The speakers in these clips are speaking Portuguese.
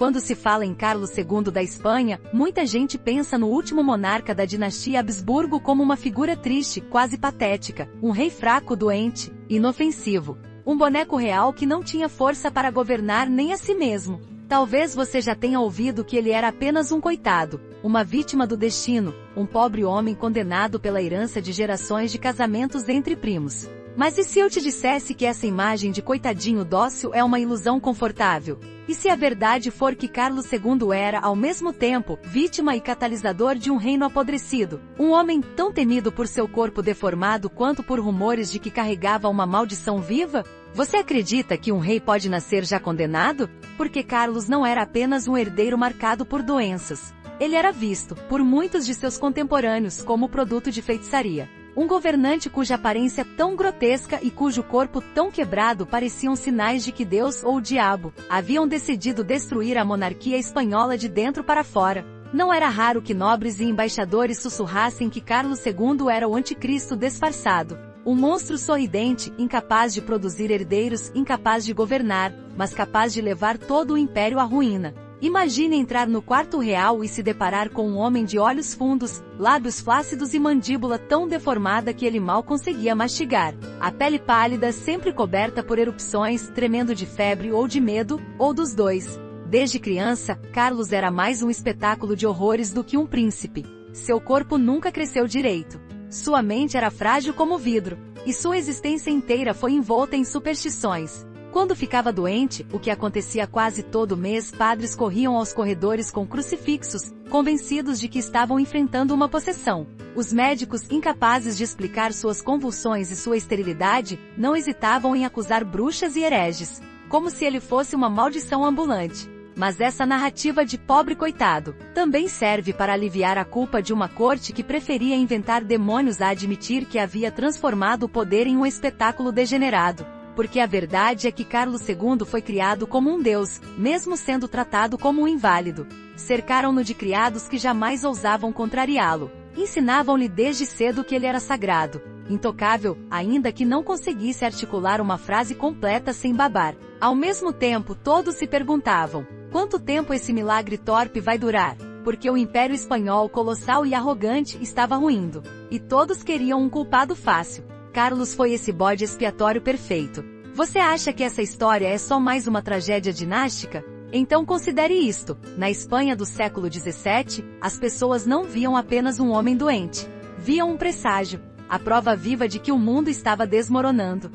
Quando se fala em Carlos II da Espanha, muita gente pensa no último monarca da dinastia Habsburgo como uma figura triste, quase patética, um rei fraco, doente, inofensivo. Um boneco real que não tinha força para governar nem a si mesmo. Talvez você já tenha ouvido que ele era apenas um coitado, uma vítima do destino, um pobre homem condenado pela herança de gerações de casamentos entre primos. Mas e se eu te dissesse que essa imagem de coitadinho dócil é uma ilusão confortável? E se a verdade for que Carlos II era, ao mesmo tempo, vítima e catalisador de um reino apodrecido, um homem tão temido por seu corpo deformado quanto por rumores de que carregava uma maldição viva? Você acredita que um rei pode nascer já condenado? Porque Carlos não era apenas um herdeiro marcado por doenças. Ele era visto, por muitos de seus contemporâneos, como produto de feitiçaria. Um governante cuja aparência tão grotesca e cujo corpo tão quebrado pareciam sinais de que Deus ou o diabo haviam decidido destruir a monarquia espanhola de dentro para fora. Não era raro que nobres e embaixadores sussurrassem que Carlos II era o anticristo disfarçado. Um monstro sorridente, incapaz de produzir herdeiros, incapaz de governar, mas capaz de levar todo o império à ruína. Imagine entrar no quarto real e se deparar com um homem de olhos fundos, lábios flácidos e mandíbula tão deformada que ele mal conseguia mastigar. A pele pálida, sempre coberta por erupções, tremendo de febre ou de medo, ou dos dois. Desde criança, Carlos era mais um espetáculo de horrores do que um príncipe. Seu corpo nunca cresceu direito. Sua mente era frágil como vidro, e sua existência inteira foi envolta em superstições. Quando ficava doente, o que acontecia quase todo mês, padres corriam aos corredores com crucifixos, convencidos de que estavam enfrentando uma possessão. Os médicos, incapazes de explicar suas convulsões e sua esterilidade, não hesitavam em acusar bruxas e hereges, como se ele fosse uma maldição ambulante. Mas essa narrativa de pobre coitado também serve para aliviar a culpa de uma corte que preferia inventar demônios a admitir que havia transformado o poder em um espetáculo degenerado. Porque a verdade é que Carlos II foi criado como um deus, mesmo sendo tratado como um inválido. Cercaram-no de criados que jamais ousavam contrariá-lo. Ensinavam-lhe desde cedo que ele era sagrado, intocável, ainda que não conseguisse articular uma frase completa sem babar. Ao mesmo tempo, todos se perguntavam: quanto tempo esse milagre torpe vai durar? Porque o Império Espanhol, colossal e arrogante, estava ruindo. E todos queriam um culpado fácil. Carlos foi esse bode expiatório perfeito. Você acha que essa história é só mais uma tragédia dinástica? Então considere isto: na Espanha do século XVII, as pessoas não viam apenas um homem doente. Viam um presságio, a prova viva de que o mundo estava desmoronando.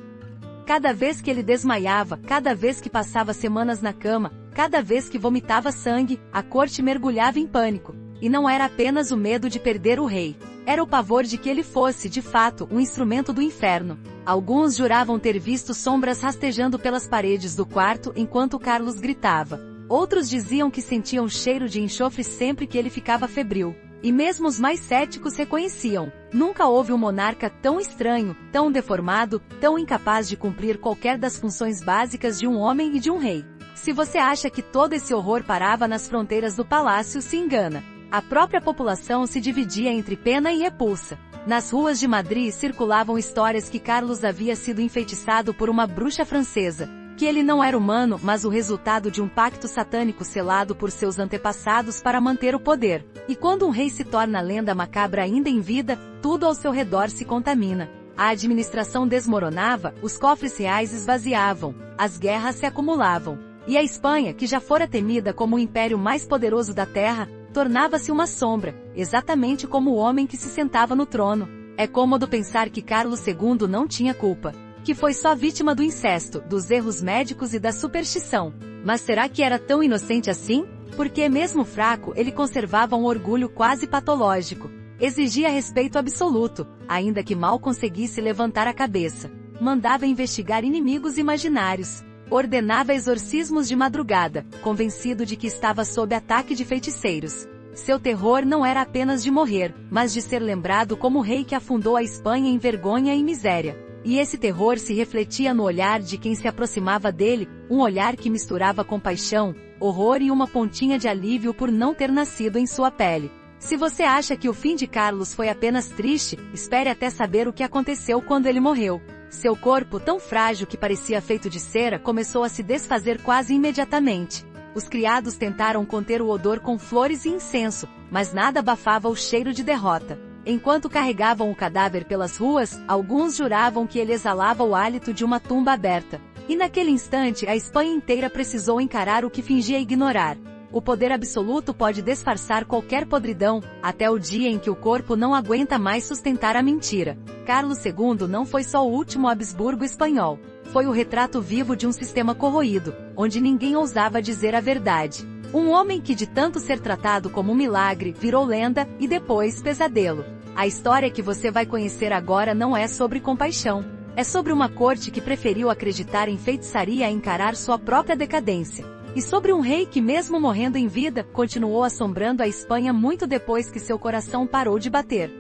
Cada vez que ele desmaiava, cada vez que passava semanas na cama, cada vez que vomitava sangue, a corte mergulhava em pânico. E não era apenas o medo de perder o rei. Era o pavor de que ele fosse, de fato, um instrumento do inferno. Alguns juravam ter visto sombras rastejando pelas paredes do quarto enquanto Carlos gritava. Outros diziam que sentiam cheiro de enxofre sempre que ele ficava febril. E mesmo os mais céticos reconheciam: nunca houve um monarca tão estranho, tão deformado, tão incapaz de cumprir qualquer das funções básicas de um homem e de um rei. Se você acha que todo esse horror parava nas fronteiras do palácio, se engana. A própria população se dividia entre pena e repulsa. Nas ruas de Madrid circulavam histórias que Carlos havia sido enfeitiçado por uma bruxa francesa, que ele não era humano, mas o resultado de um pacto satânico selado por seus antepassados para manter o poder. E quando um rei se torna lenda macabra ainda em vida, tudo ao seu redor se contamina. A administração desmoronava, os cofres reais esvaziavam, as guerras se acumulavam. E a Espanha, que já fora temida como o império mais poderoso da terra, tornava-se uma sombra, exatamente como o homem que se sentava no trono. É cômodo pensar que Carlos II não tinha culpa, que foi só vítima do incesto, dos erros médicos e da superstição. Mas será que era tão inocente assim? Porque mesmo fraco, ele conservava um orgulho quase patológico. Exigia respeito absoluto, ainda que mal conseguisse levantar a cabeça. Mandava investigar inimigos imaginários. Ordenava exorcismos de madrugada, convencido de que estava sob ataque de feiticeiros. Seu terror não era apenas de morrer, mas de ser lembrado como o rei que afundou a Espanha em vergonha e miséria. E esse terror se refletia no olhar de quem se aproximava dele, um olhar que misturava compaixão, horror e uma pontinha de alívio por não ter nascido em sua pele. Se você acha que o fim de Carlos foi apenas triste, espere até saber o que aconteceu quando ele morreu. Seu corpo, tão frágil que parecia feito de cera, começou a se desfazer quase imediatamente. Os criados tentaram conter o odor com flores e incenso, mas nada abafava o cheiro de derrota. Enquanto carregavam o cadáver pelas ruas, alguns juravam que ele exalava o hálito de uma tumba aberta. E naquele instante a Espanha inteira precisou encarar o que fingia ignorar. O poder absoluto pode disfarçar qualquer podridão, até o dia em que o corpo não aguenta mais sustentar a mentira. Carlos II não foi só o último Habsburgo espanhol. Foi o retrato vivo de um sistema corroído, onde ninguém ousava dizer a verdade. Um homem que de tanto ser tratado como um milagre, virou lenda, e depois pesadelo. A história que você vai conhecer agora não é sobre compaixão. É sobre uma corte que preferiu acreditar em feitiçaria a encarar sua própria decadência. E sobre um rei que, mesmo morrendo em vida, continuou assombrando a Espanha muito depois que seu coração parou de bater.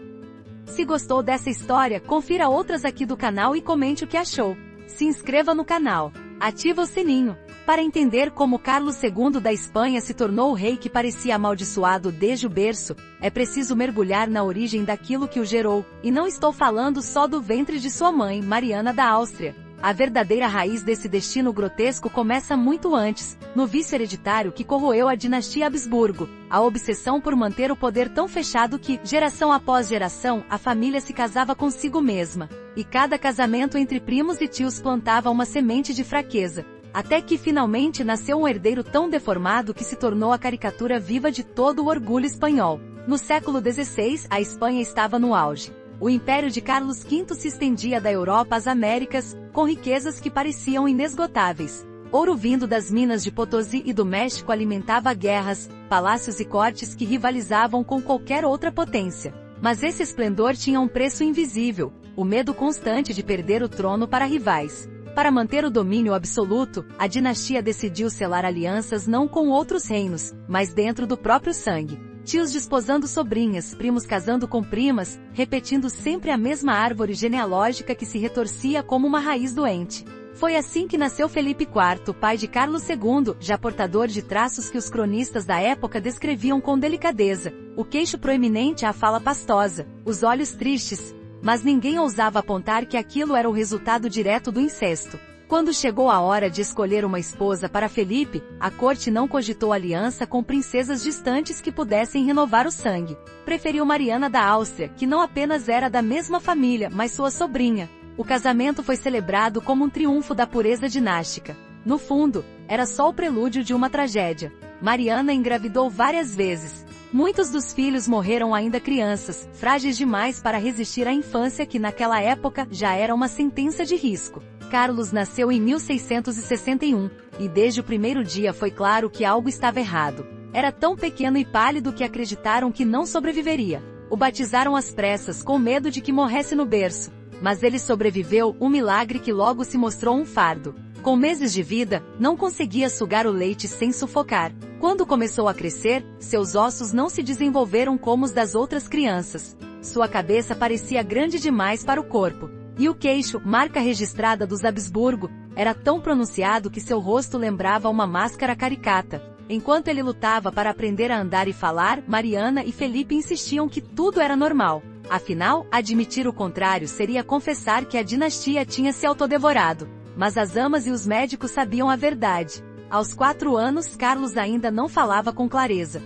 Se gostou dessa história, confira outras aqui do canal e comente o que achou. Se inscreva no canal. Ativa o sininho. Para entender como Carlos II da Espanha se tornou o rei que parecia amaldiçoado desde o berço, é preciso mergulhar na origem daquilo que o gerou, e não estou falando só do ventre de sua mãe, Mariana da Áustria. A verdadeira raiz desse destino grotesco começa muito antes, no vício hereditário que corroeu a dinastia Habsburgo, a obsessão por manter o poder tão fechado que, geração após geração, a família se casava consigo mesma, e cada casamento entre primos e tios plantava uma semente de fraqueza. Até que finalmente nasceu um herdeiro tão deformado que se tornou a caricatura viva de todo o orgulho espanhol. No século XVI, a Espanha estava no auge. O império de Carlos V se estendia da Europa às Américas, com riquezas que pareciam inesgotáveis. Ouro vindo das minas de Potosí e do México alimentava guerras, palácios e cortes que rivalizavam com qualquer outra potência. Mas esse esplendor tinha um preço invisível, o medo constante de perder o trono para rivais. Para manter o domínio absoluto, a dinastia decidiu selar alianças não com outros reinos, mas dentro do próprio sangue. Tios desposando sobrinhas, primos casando com primas, repetindo sempre a mesma árvore genealógica que se retorcia como uma raiz doente. Foi assim que nasceu Felipe IV, pai de Carlos II, já portador de traços que os cronistas da época descreviam com delicadeza: o queixo proeminente, a fala pastosa, os olhos tristes. Mas ninguém ousava apontar que aquilo era o resultado direto do incesto. Quando chegou a hora de escolher uma esposa para Felipe, a corte não cogitou aliança com princesas distantes que pudessem renovar o sangue. Preferiu Mariana da Áustria, que não apenas era da mesma família, mas sua sobrinha. O casamento foi celebrado como um triunfo da pureza dinástica. No fundo, era só o prelúdio de uma tragédia. Mariana engravidou várias vezes. Muitos dos filhos morreram ainda crianças, frágeis demais para resistir à infância que naquela época já era uma sentença de risco. Carlos nasceu em 1661, e desde o primeiro dia foi claro que algo estava errado. Era tão pequeno e pálido que acreditaram que não sobreviveria. O batizaram às pressas com medo de que morresse no berço. Mas ele sobreviveu, um milagre que logo se mostrou um fardo. Com meses de vida, não conseguia sugar o leite sem sufocar. Quando começou a crescer, seus ossos não se desenvolveram como os das outras crianças. Sua cabeça parecia grande demais para o corpo. E o queixo, marca registrada dos Habsburgo, era tão pronunciado que seu rosto lembrava uma máscara caricata. Enquanto ele lutava para aprender a andar e falar, Mariana e Felipe insistiam que tudo era normal. Afinal, admitir o contrário seria confessar que a dinastia tinha se autodevorado. Mas as amas e os médicos sabiam a verdade. Aos 4 anos, Carlos ainda não falava com clareza.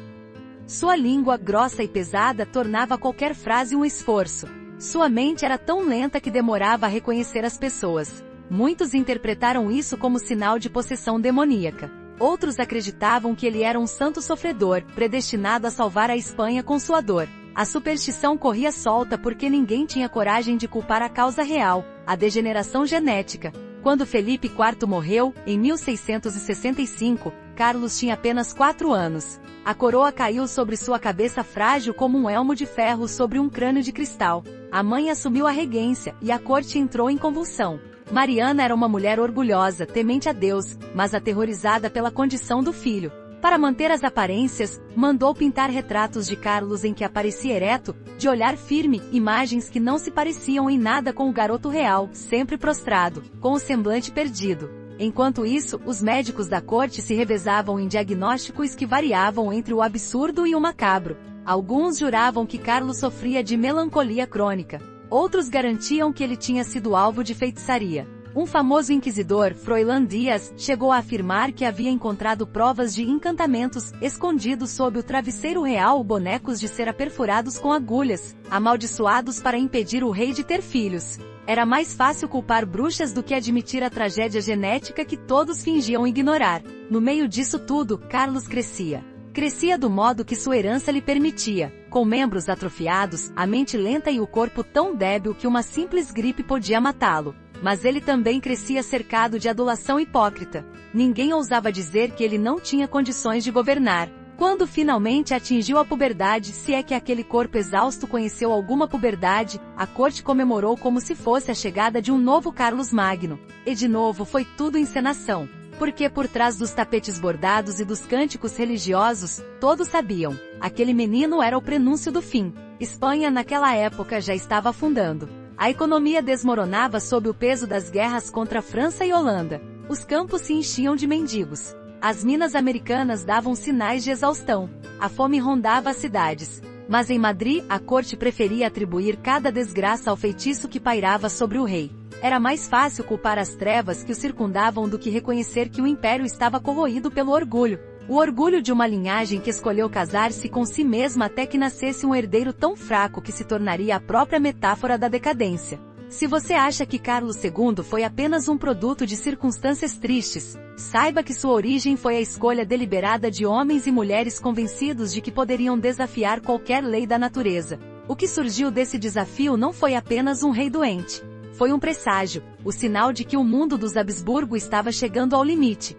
Sua língua, grossa e pesada, tornava qualquer frase um esforço. Sua mente era tão lenta que demorava a reconhecer as pessoas. Muitos interpretaram isso como sinal de possessão demoníaca. Outros acreditavam que ele era um santo sofredor, predestinado a salvar a Espanha com sua dor. A superstição corria solta porque ninguém tinha coragem de culpar a causa real, a degeneração genética. Quando Felipe IV morreu, em 1665, Carlos tinha apenas 4 anos. A coroa caiu sobre sua cabeça frágil como um elmo de ferro sobre um crânio de cristal. A mãe assumiu a regência, e a corte entrou em convulsão. Mariana era uma mulher orgulhosa, temente a Deus, mas aterrorizada pela condição do filho. Para manter as aparências, mandou pintar retratos de Carlos em que aparecia ereto, de olhar firme, imagens que não se pareciam em nada com o garoto real, sempre prostrado, com o semblante perdido. Enquanto isso, os médicos da corte se revezavam em diagnósticos que variavam entre o absurdo e o macabro. Alguns juravam que Carlos sofria de melancolia crônica. Outros garantiam que ele tinha sido alvo de feitiçaria. Um famoso inquisidor, Froilán Dias, chegou a afirmar que havia encontrado provas de encantamentos, escondidos sob o travesseiro real, bonecos de cera perfurados com agulhas, amaldiçoados para impedir o rei de ter filhos. Era mais fácil culpar bruxas do que admitir a tragédia genética que todos fingiam ignorar. No meio disso tudo, Carlos crescia. Crescia do modo que sua herança lhe permitia, com membros atrofiados, a mente lenta e o corpo tão débil que uma simples gripe podia matá-lo. Mas ele também crescia cercado de adulação hipócrita. Ninguém ousava dizer que ele não tinha condições de governar. Quando finalmente atingiu a puberdade, se é que aquele corpo exausto conheceu alguma puberdade, a corte comemorou como se fosse a chegada de um novo Carlos Magno. E de novo foi tudo encenação. Porque por trás dos tapetes bordados e dos cânticos religiosos, todos sabiam, aquele menino era o prenúncio do fim. Espanha naquela época já estava afundando. A economia desmoronava sob o peso das guerras contra a França e Holanda. Os campos se enchiam de mendigos. As minas americanas davam sinais de exaustão. A fome rondava as cidades. Mas em Madrid, a corte preferia atribuir cada desgraça ao feitiço que pairava sobre o rei. Era mais fácil culpar as trevas que o circundavam do que reconhecer que o império estava corroído pelo orgulho. O orgulho de uma linhagem que escolheu casar-se com si mesma até que nascesse um herdeiro tão fraco que se tornaria a própria metáfora da decadência. Se você acha que Carlos II foi apenas um produto de circunstâncias tristes, saiba que sua origem foi a escolha deliberada de homens e mulheres convencidos de que poderiam desafiar qualquer lei da natureza. O que surgiu desse desafio não foi apenas um rei doente. Foi um presságio, o sinal de que o mundo dos Habsburgo estava chegando ao limite.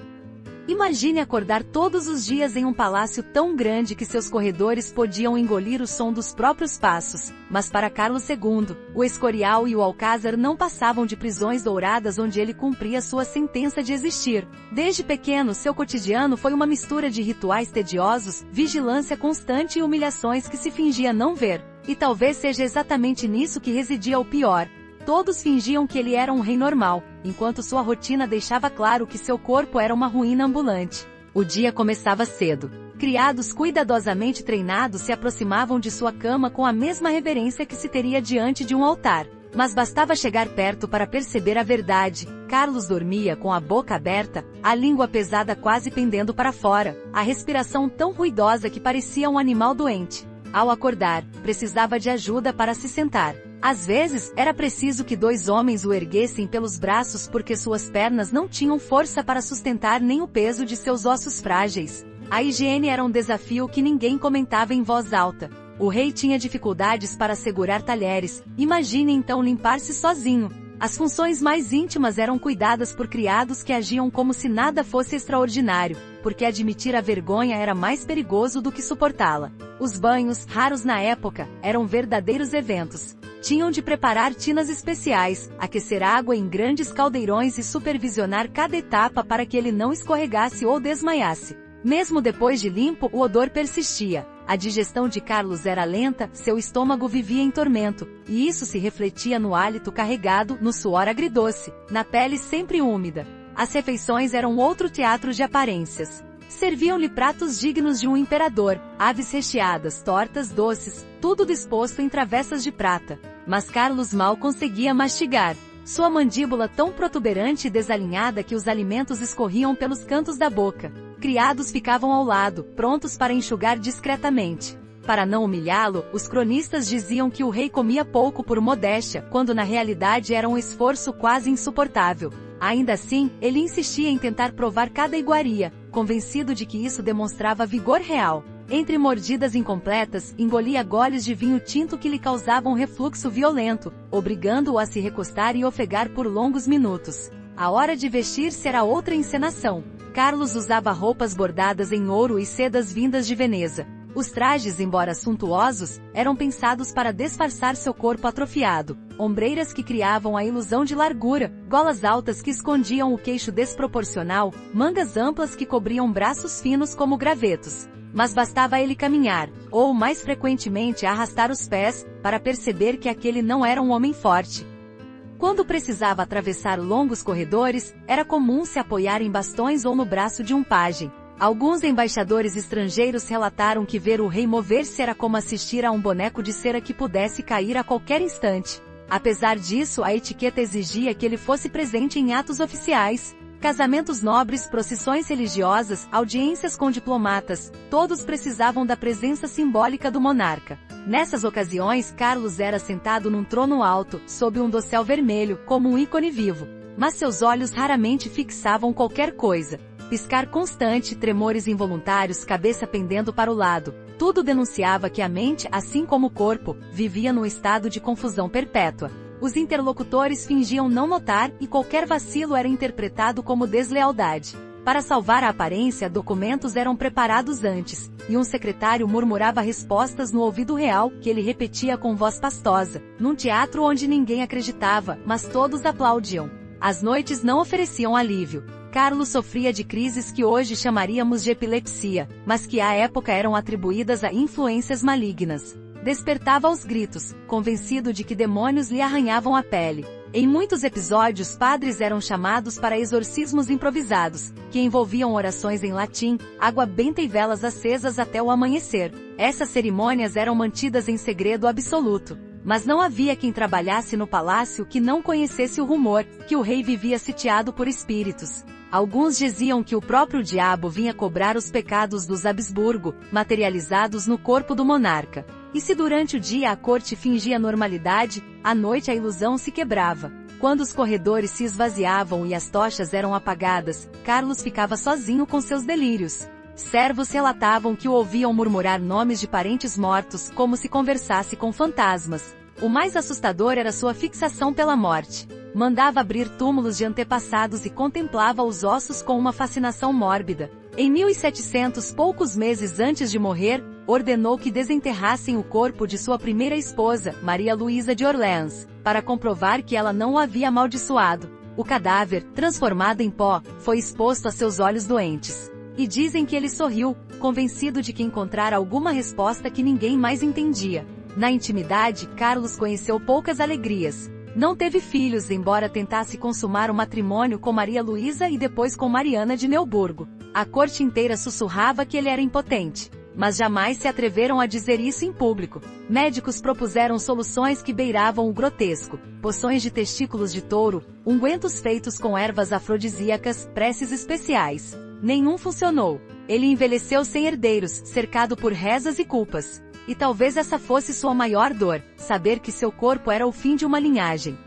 Imagine acordar todos os dias em um palácio tão grande que seus corredores podiam engolir o som dos próprios passos, mas para Carlos II, o Escorial e o Alcázar não passavam de prisões douradas onde ele cumpria sua sentença de existir. Desde pequeno, seu cotidiano foi uma mistura de rituais tediosos, vigilância constante e humilhações que se fingia não ver. E talvez seja exatamente nisso que residia o pior. Todos fingiam que ele era um rei normal, enquanto sua rotina deixava claro que seu corpo era uma ruína ambulante. O dia começava cedo. Criados cuidadosamente treinados se aproximavam de sua cama com a mesma reverência que se teria diante de um altar. Mas bastava chegar perto para perceber a verdade. Carlos dormia com a boca aberta, a língua pesada quase pendendo para fora, a respiração tão ruidosa que parecia um animal doente. Ao acordar, precisava de ajuda para se sentar. Às vezes, era preciso que dois homens o erguessem pelos braços porque suas pernas não tinham força para sustentar nem o peso de seus ossos frágeis. A higiene era um desafio que ninguém comentava em voz alta. O rei tinha dificuldades para segurar talheres, imagine então limpar-se sozinho. As funções mais íntimas eram cuidadas por criados que agiam como se nada fosse extraordinário, porque admitir a vergonha era mais perigoso do que suportá-la. Os banhos, raros na época, eram verdadeiros eventos. Tinham de preparar tinas especiais, aquecer água em grandes caldeirões e supervisionar cada etapa para que ele não escorregasse ou desmaiasse. Mesmo depois de limpo, o odor persistia. A digestão de Carlos era lenta, seu estômago vivia em tormento, e isso se refletia no hálito carregado, no suor agridoce, na pele sempre úmida. As refeições eram outro teatro de aparências. Serviam-lhe pratos dignos de um imperador, aves recheadas, tortas doces, tudo disposto em travessas de prata. Mas Carlos mal conseguia mastigar. Sua mandíbula tão protuberante e desalinhada que os alimentos escorriam pelos cantos da boca. Criados ficavam ao lado, prontos para enxugar discretamente. Para não humilhá-lo, os cronistas diziam que o rei comia pouco por modéstia, quando na realidade era um esforço quase insuportável. Ainda assim, ele insistia em tentar provar cada iguaria, convencido de que isso demonstrava vigor real. Entre mordidas incompletas, engolia goles de vinho tinto que lhe causavam refluxo violento, obrigando-o a se recostar e ofegar por longos minutos. A hora de vestir-se era outra encenação. Carlos usava roupas bordadas em ouro e sedas vindas de Veneza. Os trajes, embora suntuosos, eram pensados para disfarçar seu corpo atrofiado. Ombreiras que criavam a ilusão de largura, golas altas que escondiam o queixo desproporcional, mangas amplas que cobriam braços finos como gravetos. Mas bastava ele caminhar, ou mais frequentemente arrastar os pés, para perceber que aquele não era um homem forte. Quando precisava atravessar longos corredores, era comum se apoiar em bastões ou no braço de um pajem. Alguns embaixadores estrangeiros relataram que ver o rei mover-se era como assistir a um boneco de cera que pudesse cair a qualquer instante. Apesar disso, a etiqueta exigia que ele fosse presente em atos oficiais. Casamentos nobres, procissões religiosas, audiências com diplomatas, todos precisavam da presença simbólica do monarca. Nessas ocasiões, Carlos era sentado num trono alto, sob um dossel vermelho, como um ícone vivo. Mas seus olhos raramente fixavam qualquer coisa. Piscar constante, tremores involuntários, cabeça pendendo para o lado. Tudo denunciava que a mente, assim como o corpo, vivia num estado de confusão perpétua. Os interlocutores fingiam não notar e qualquer vacilo era interpretado como deslealdade. Para salvar a aparência, documentos eram preparados antes, e um secretário murmurava respostas no ouvido real, que ele repetia com voz pastosa, num teatro onde ninguém acreditava, mas todos aplaudiam. As noites não ofereciam alívio. Carlos sofria de crises que hoje chamaríamos de epilepsia, mas que à época eram atribuídas a influências malignas. Despertava aos gritos, convencido de que demônios lhe arranhavam a pele. Em muitos episódios, padres eram chamados para exorcismos improvisados, que envolviam orações em latim, água benta e velas acesas até o amanhecer. Essas cerimônias eram mantidas em segredo absoluto. Mas não havia quem trabalhasse no palácio que não conhecesse o rumor, que o rei vivia sitiado por espíritos. Alguns diziam que o próprio diabo vinha cobrar os pecados dos Habsburgo, materializados no corpo do monarca. E se durante o dia a corte fingia normalidade, à noite a ilusão se quebrava. Quando os corredores se esvaziavam e as tochas eram apagadas, Carlos ficava sozinho com seus delírios. Servos relatavam que o ouviam murmurar nomes de parentes mortos, como se conversasse com fantasmas. O mais assustador era sua fixação pela morte. Mandava abrir túmulos de antepassados e contemplava os ossos com uma fascinação mórbida. Em 1700, poucos meses antes de morrer, ordenou que desenterrassem o corpo de sua primeira esposa, Maria Luísa de Orleans, para comprovar que ela não o havia amaldiçoado. O cadáver, transformado em pó, foi exposto a seus olhos doentes. E dizem que ele sorriu, convencido de que encontrara alguma resposta que ninguém mais entendia. Na intimidade, Carlos conheceu poucas alegrias. Não teve filhos, embora tentasse consumar o matrimônio com Maria Luísa e depois com Mariana de Neuburgo. A corte inteira sussurrava que ele era impotente, mas jamais se atreveram a dizer isso em público. Médicos propuseram soluções que beiravam o grotesco: poções de testículos de touro, ungüentos feitos com ervas afrodisíacas, preces especiais. Nenhum funcionou. Ele envelheceu sem herdeiros, cercado por rezas e culpas. E talvez essa fosse sua maior dor, saber que seu corpo era o fim de uma linhagem.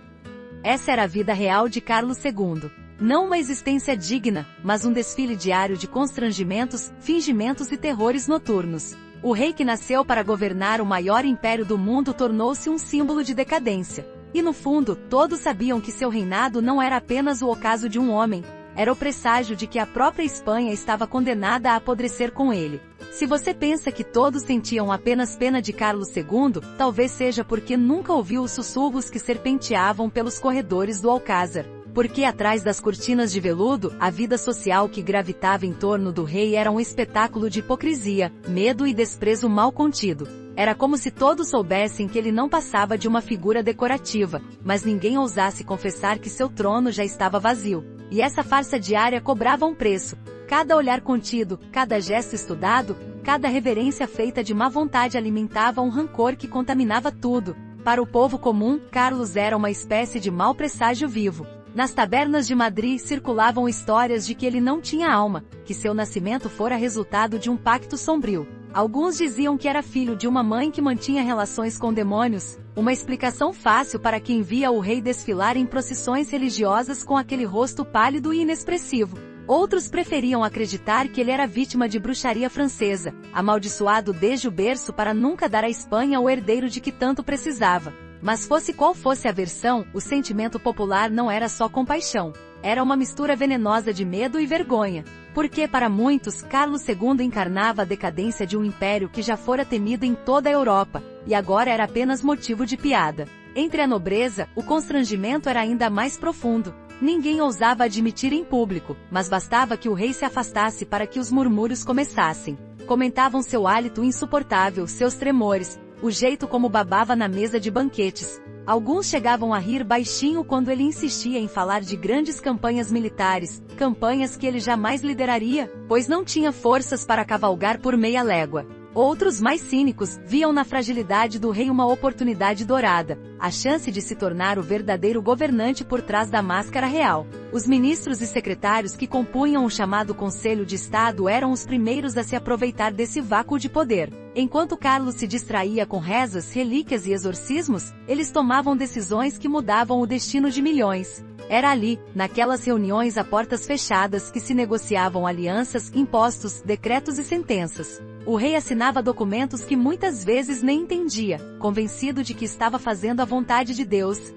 Essa era a vida real de Carlos II. Não uma existência digna, mas um desfile diário de constrangimentos, fingimentos e terrores noturnos. O rei que nasceu para governar o maior império do mundo tornou-se um símbolo de decadência. E no fundo, todos sabiam que seu reinado não era apenas o ocaso de um homem, era o presságio de que a própria Espanha estava condenada a apodrecer com ele. Se você pensa que todos sentiam apenas pena de Carlos II, talvez seja porque nunca ouviu os sussurros que serpenteavam pelos corredores do Alcázar. Porque atrás das cortinas de veludo, a vida social que gravitava em torno do rei era um espetáculo de hipocrisia, medo e desprezo mal contido. Era como se todos soubessem que ele não passava de uma figura decorativa, mas ninguém ousasse confessar que seu trono já estava vazio. E essa farsa diária cobrava um preço. Cada olhar contido, cada gesto estudado, cada reverência feita de má vontade alimentava um rancor que contaminava tudo. Para o povo comum, Carlos era uma espécie de mau presságio vivo. Nas tabernas de Madrid circulavam histórias de que ele não tinha alma, que seu nascimento fora resultado de um pacto sombrio. Alguns diziam que era filho de uma mãe que mantinha relações com demônios, uma explicação fácil para quem via o rei desfilar em procissões religiosas com aquele rosto pálido e inexpressivo. Outros preferiam acreditar que ele era vítima de bruxaria francesa, amaldiçoado desde o berço para nunca dar à Espanha o herdeiro de que tanto precisava. Mas fosse qual fosse a versão, o sentimento popular não era só compaixão. Era uma mistura venenosa de medo e vergonha. Porque, para muitos, Carlos II encarnava a decadência de um império que já fora temido em toda a Europa, e agora era apenas motivo de piada. Entre a nobreza, o constrangimento era ainda mais profundo. Ninguém ousava admitir em público, mas bastava que o rei se afastasse para que os murmúrios começassem. Comentavam seu hálito insuportável, seus tremores, o jeito como babava na mesa de banquetes. Alguns chegavam a rir baixinho quando ele insistia em falar de grandes campanhas militares, campanhas que ele jamais lideraria, pois não tinha forças para cavalgar por meia légua. Outros, mais cínicos, viam na fragilidade do rei uma oportunidade dourada, a chance de se tornar o verdadeiro governante por trás da máscara real. Os ministros e secretários que compunham o chamado Conselho de Estado eram os primeiros a se aproveitar desse vácuo de poder. Enquanto Carlos se distraía com rezas, relíquias e exorcismos, eles tomavam decisões que mudavam o destino de milhões. Era ali, naquelas reuniões a portas fechadas, que se negociavam alianças, impostos, decretos e sentenças. O rei assinava documentos que muitas vezes nem entendia, convencido de que estava fazendo a vontade de Deus.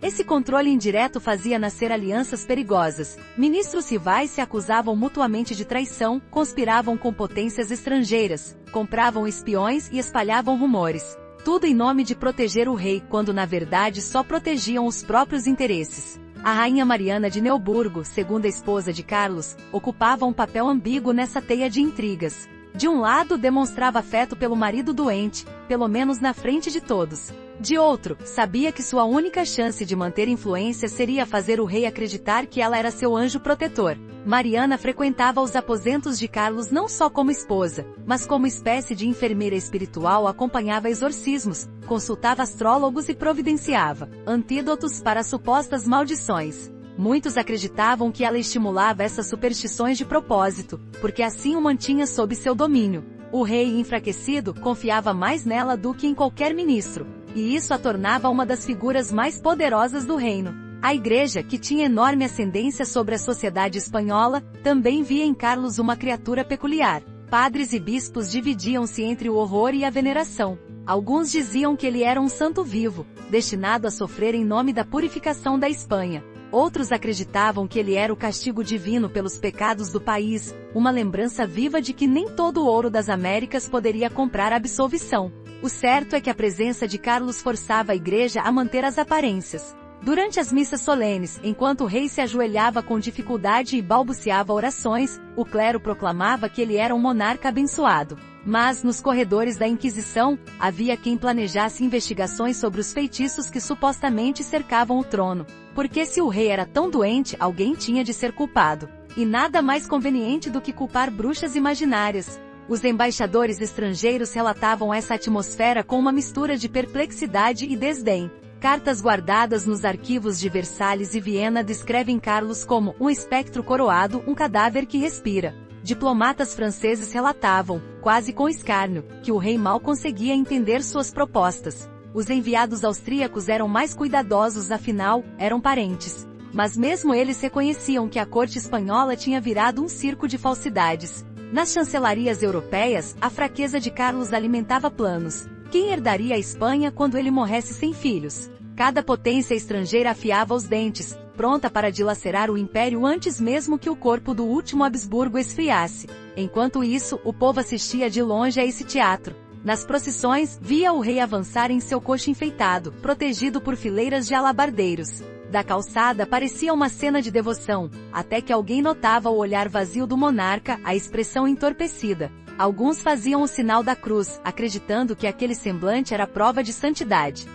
Esse controle indireto fazia nascer alianças perigosas. Ministros rivais se acusavam mutuamente de traição, conspiravam com potências estrangeiras, compravam espiões e espalhavam rumores. Tudo em nome de proteger o rei, quando na verdade só protegiam os próprios interesses. A rainha Mariana de Neuburgo, segunda esposa de Carlos, ocupava um papel ambíguo nessa teia de intrigas. De um lado, demonstrava afeto pelo marido doente, pelo menos na frente de todos. De outro, sabia que sua única chance de manter influência seria fazer o rei acreditar que ela era seu anjo protetor. Mariana frequentava os aposentos de Carlos não só como esposa, mas como espécie de enfermeira espiritual, acompanhava exorcismos, consultava astrólogos e providenciava antídotos para supostas maldições. Muitos acreditavam que ela estimulava essas superstições de propósito, porque assim o mantinha sob seu domínio. O rei, enfraquecido, confiava mais nela do que em qualquer ministro, e isso a tornava uma das figuras mais poderosas do reino. A Igreja, que tinha enorme ascendência sobre a sociedade espanhola, também via em Carlos uma criatura peculiar. Padres e bispos dividiam-se entre o horror e a veneração. Alguns diziam que ele era um santo vivo, destinado a sofrer em nome da purificação da Espanha. Outros acreditavam que ele era o castigo divino pelos pecados do país, uma lembrança viva de que nem todo o ouro das Américas poderia comprar a absolvição. O certo é que a presença de Carlos forçava a Igreja a manter as aparências. Durante as missas solenes, enquanto o rei se ajoelhava com dificuldade e balbuciava orações, o clero proclamava que ele era um monarca abençoado. Mas, nos corredores da Inquisição, havia quem planejasse investigações sobre os feitiços que supostamente cercavam o trono. Porque se o rei era tão doente, alguém tinha de ser culpado. E nada mais conveniente do que culpar bruxas imaginárias. Os embaixadores estrangeiros relatavam essa atmosfera com uma mistura de perplexidade e desdém. Cartas guardadas nos arquivos de Versalhes e Viena descrevem Carlos como um espectro coroado, um cadáver que respira. Diplomatas franceses relatavam, quase com escárnio, que o rei mal conseguia entender suas propostas. Os enviados austríacos eram mais cuidadosos, afinal, eram parentes. Mas mesmo eles reconheciam que a corte espanhola tinha virado um circo de falsidades. Nas chancelarias europeias, a fraqueza de Carlos alimentava planos. Quem herdaria a Espanha quando ele morresse sem filhos? Cada potência estrangeira afiava os dentes, pronta para dilacerar o império antes mesmo que o corpo do último Habsburgo esfriasse. Enquanto isso, o povo assistia de longe a esse teatro. Nas procissões, via o rei avançar em seu coche enfeitado, protegido por fileiras de alabardeiros. Da calçada parecia uma cena de devoção, até que alguém notava o olhar vazio do monarca, a expressão entorpecida. Alguns faziam o sinal da cruz, acreditando que aquele semblante era prova de santidade.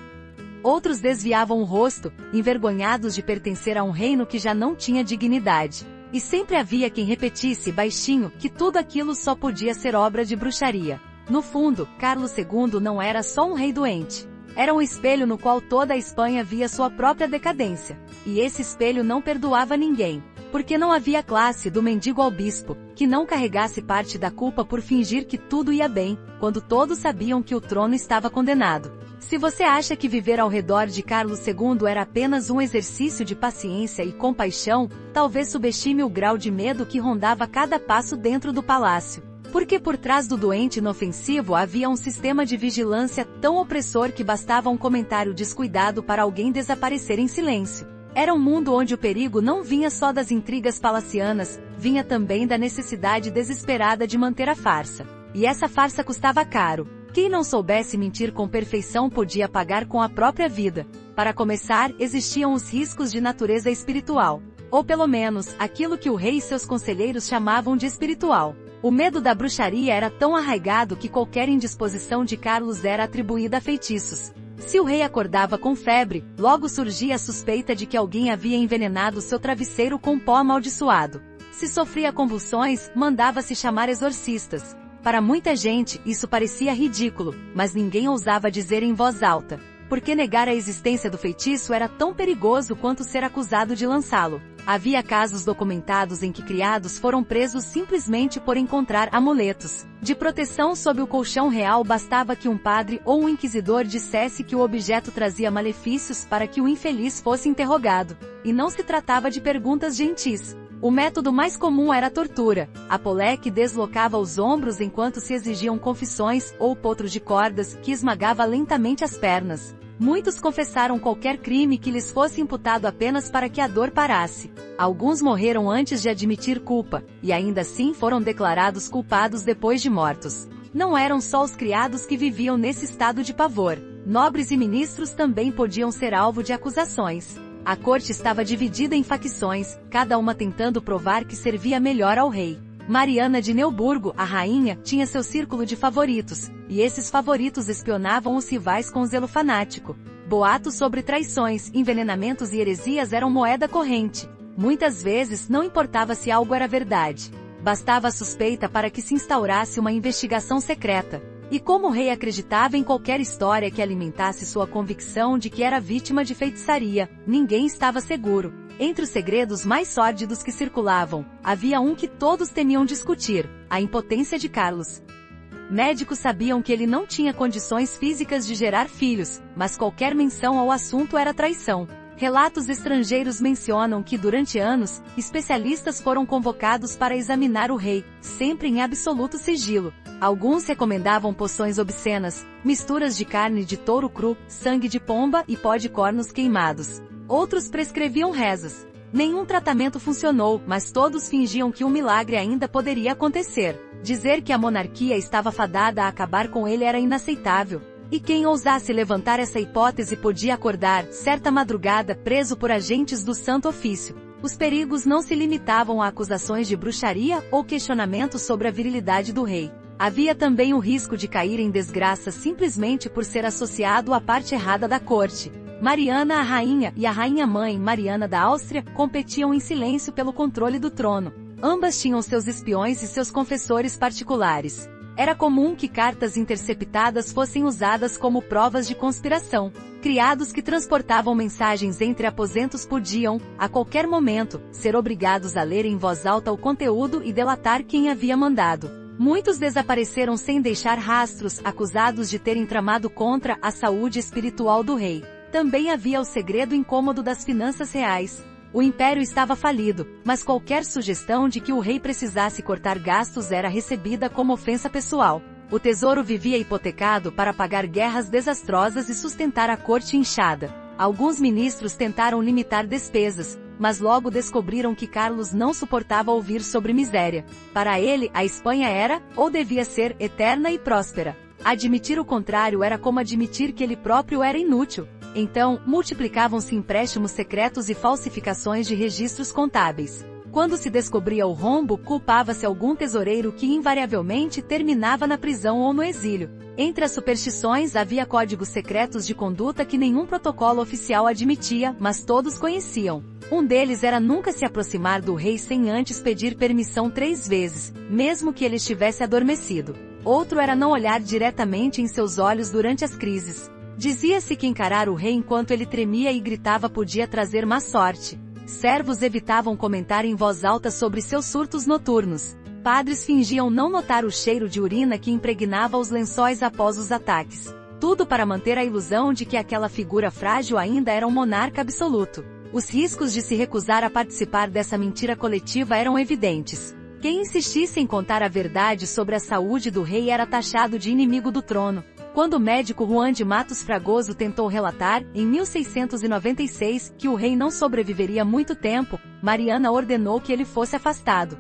Outros desviavam o rosto, envergonhados de pertencer a um reino que já não tinha dignidade. E sempre havia quem repetisse, baixinho, que tudo aquilo só podia ser obra de bruxaria. No fundo, Carlos II não era só um rei doente. Era um espelho no qual toda a Espanha via sua própria decadência. E esse espelho não perdoava ninguém. Porque não havia classe, do mendigo ao bispo, que não carregasse parte da culpa por fingir que tudo ia bem, quando todos sabiam que o trono estava condenado. Se você acha que viver ao redor de Carlos II era apenas um exercício de paciência e compaixão, talvez subestime o grau de medo que rondava cada passo dentro do palácio. Porque por trás do doente inofensivo havia um sistema de vigilância tão opressor que bastava um comentário descuidado para alguém desaparecer em silêncio. Era um mundo onde o perigo não vinha só das intrigas palacianas, vinha também da necessidade desesperada de manter a farsa. E essa farsa custava caro. Quem não soubesse mentir com perfeição podia pagar com a própria vida. Para começar, existiam os riscos de natureza espiritual. Ou pelo menos, aquilo que o rei e seus conselheiros chamavam de espiritual. O medo da bruxaria era tão arraigado que qualquer indisposição de Carlos era atribuída a feitiços. Se o rei acordava com febre, logo surgia a suspeita de que alguém havia envenenado seu travesseiro com pó amaldiçoado. Se sofria convulsões, mandava-se chamar exorcistas. Para muita gente, isso parecia ridículo, mas ninguém ousava dizer em voz alta, porque negar a existência do feitiço era tão perigoso quanto ser acusado de lançá-lo. Havia casos documentados em que criados foram presos simplesmente por encontrar amuletos de proteção sob o colchão real. Bastava que um padre ou um inquisidor dissesse que o objeto trazia malefícios para que o infeliz fosse interrogado. E não se tratava de perguntas gentis. O método mais comum era a tortura. A poleque deslocava os ombros enquanto se exigiam confissões, ou potro de cordas, que esmagava lentamente as pernas. Muitos confessaram qualquer crime que lhes fosse imputado apenas para que a dor parasse. Alguns morreram antes de admitir culpa, e ainda assim foram declarados culpados depois de mortos. Não eram só os criados que viviam nesse estado de pavor. Nobres e ministros também podiam ser alvo de acusações. A corte estava dividida em facções, cada uma tentando provar que servia melhor ao rei. Mariana de Neuburgo, a rainha, tinha seu círculo de favoritos, e esses favoritos espionavam os rivais com zelo fanático. Boatos sobre traições, envenenamentos e heresias eram moeda corrente. Muitas vezes não importava se algo era verdade. Bastava a suspeita para que se instaurasse uma investigação secreta. E como o rei acreditava em qualquer história que alimentasse sua convicção de que era vítima de feitiçaria, ninguém estava seguro. Entre os segredos mais sórdidos que circulavam, havia um que todos temiam discutir: a impotência de Carlos. Médicos sabiam que ele não tinha condições físicas de gerar filhos, mas qualquer menção ao assunto era traição. Relatos estrangeiros mencionam que durante anos, especialistas foram convocados para examinar o rei, sempre em absoluto sigilo. Alguns recomendavam poções obscenas, misturas de carne de touro cru, sangue de pomba e pó de cornos queimados. Outros prescreviam rezas. Nenhum tratamento funcionou, mas todos fingiam que um milagre ainda poderia acontecer. Dizer que a monarquia estava fadada a acabar com ele era inaceitável. E quem ousasse levantar essa hipótese podia acordar, certa madrugada, preso por agentes do Santo Ofício. Os perigos não se limitavam a acusações de bruxaria ou questionamentos sobre a virilidade do rei. Havia também o risco de cair em desgraça simplesmente por ser associado à parte errada da corte. Mariana a rainha e a rainha-mãe Mariana da Áustria competiam em silêncio pelo controle do trono. Ambas tinham seus espiões e seus confessores particulares. Era comum que cartas interceptadas fossem usadas como provas de conspiração. Criados que transportavam mensagens entre aposentos podiam, a qualquer momento, ser obrigados a ler em voz alta o conteúdo e delatar quem havia mandado. Muitos desapareceram sem deixar rastros, acusados de terem tramado contra a saúde espiritual do rei. Também havia o segredo incômodo das finanças reais. O império estava falido, mas qualquer sugestão de que o rei precisasse cortar gastos era recebida como ofensa pessoal. O tesouro vivia hipotecado para pagar guerras desastrosas e sustentar a corte inchada. Alguns ministros tentaram limitar despesas, mas logo descobriram que Carlos não suportava ouvir sobre miséria. Para ele, a Espanha era, ou devia ser, eterna e próspera. Admitir o contrário era como admitir que ele próprio era inútil. Então, multiplicavam-se empréstimos secretos e falsificações de registros contábeis. Quando se descobria o rombo, culpava-se algum tesoureiro que invariavelmente terminava na prisão ou no exílio. Entre as superstições havia códigos secretos de conduta que nenhum protocolo oficial admitia, mas todos conheciam. Um deles era nunca se aproximar do rei sem antes pedir permissão 3 vezes, mesmo que ele estivesse adormecido. Outro era não olhar diretamente em seus olhos durante as crises. Dizia-se que encarar o rei enquanto ele tremia e gritava podia trazer má sorte. Servos evitavam comentar em voz alta sobre seus surtos noturnos. Padres fingiam não notar o cheiro de urina que impregnava os lençóis após os ataques. Tudo para manter a ilusão de que aquela figura frágil ainda era um monarca absoluto. Os riscos de se recusar a participar dessa mentira coletiva eram evidentes. Quem insistisse em contar a verdade sobre a saúde do rei era taxado de inimigo do trono. Quando o médico Juan de Matos Fragoso tentou relatar, em 1696, que o rei não sobreviveria muito tempo, Mariana ordenou que ele fosse afastado.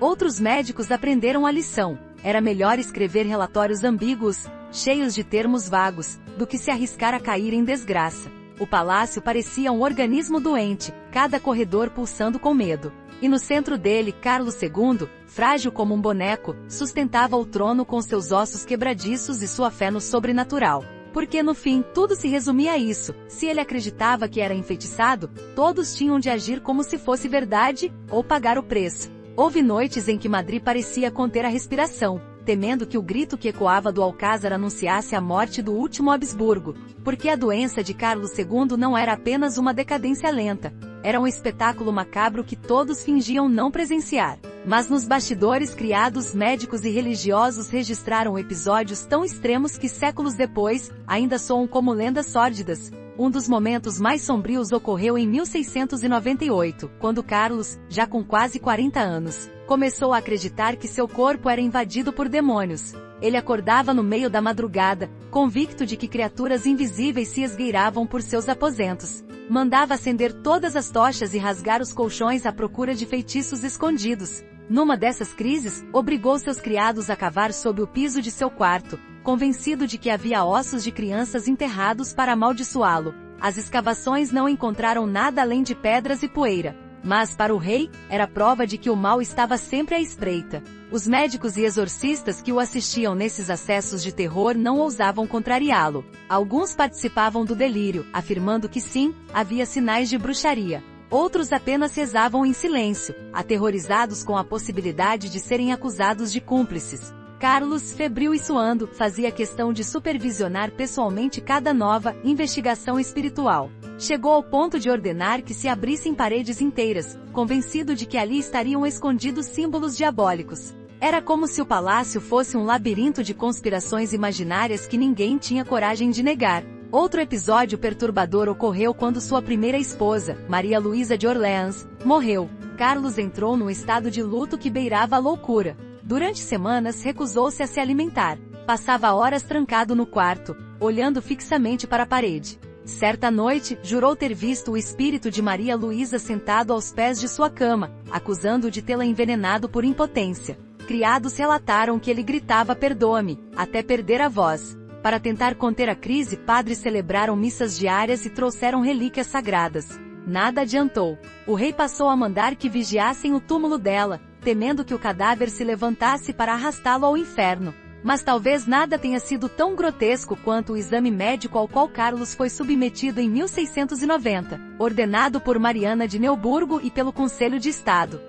Outros médicos aprenderam a lição. Era melhor escrever relatórios ambíguos, cheios de termos vagos, do que se arriscar a cair em desgraça. O palácio parecia um organismo doente, cada corredor pulsando com medo. E no centro dele, Carlos II, frágil como um boneco, sustentava o trono com seus ossos quebradiços e sua fé no sobrenatural. Porque no fim, tudo se resumia a isso: se ele acreditava que era enfeitiçado, todos tinham de agir como se fosse verdade, ou pagar o preço. Houve noites em que Madrid parecia conter a respiração. temendo que o grito que ecoava do alcázar anunciasse a morte do último Habsburgo, porque a doença de Carlos II não era apenas uma decadência lenta, era um espetáculo macabro que todos fingiam não presenciar. Mas nos bastidores criados, médicos e religiosos registraram episódios tão extremos que séculos depois, ainda soam como lendas sórdidas. Um dos momentos mais sombrios ocorreu em 1698, quando Carlos, já com quase 40 anos, começou a acreditar que seu corpo era invadido por demônios. Ele acordava no meio da madrugada, convicto de que criaturas invisíveis se esgueiravam por seus aposentos. Mandava acender todas as tochas e rasgar os colchões à procura de feitiços escondidos. Numa dessas crises, obrigou seus criados a cavar sob o piso de seu quarto, convencido de que havia ossos de crianças enterrados para amaldiçoá-lo. As escavações não encontraram nada além de pedras e poeira. Mas para o rei, era prova de que o mal estava sempre à espreita. Os médicos e exorcistas que o assistiam nesses acessos de terror não ousavam contrariá-lo. Alguns participavam do delírio, afirmando que sim, havia sinais de bruxaria. Outros apenas rezavam em silêncio, aterrorizados com a possibilidade de serem acusados de cúmplices. Carlos, febril e suando, fazia questão de supervisionar pessoalmente cada nova investigação espiritual. Chegou ao ponto de ordenar que se abrissem paredes inteiras, convencido de que ali estariam escondidos símbolos diabólicos. Era como se o palácio fosse um labirinto de conspirações imaginárias que ninguém tinha coragem de negar. Outro episódio perturbador ocorreu quando sua primeira esposa, Maria Luísa de Orleans, morreu. Carlos entrou num estado de luto que beirava a loucura. Durante semanas recusou-se a se alimentar. Passava horas trancado no quarto, olhando fixamente para a parede. Certa noite, jurou ter visto o espírito de Maria Luísa sentado aos pés de sua cama, acusando-o de tê-la envenenado por impotência. Criados relataram que ele gritava "perdoa-me", até perder a voz. Para tentar conter a crise, padres celebraram missas diárias e trouxeram relíquias sagradas. Nada adiantou. O rei passou a mandar que vigiassem o túmulo dela, temendo que o cadáver se levantasse para arrastá-lo ao inferno. Mas talvez nada tenha sido tão grotesco quanto o exame médico ao qual Carlos foi submetido em 1690, ordenado por Mariana de Neuburgo e pelo Conselho de Estado.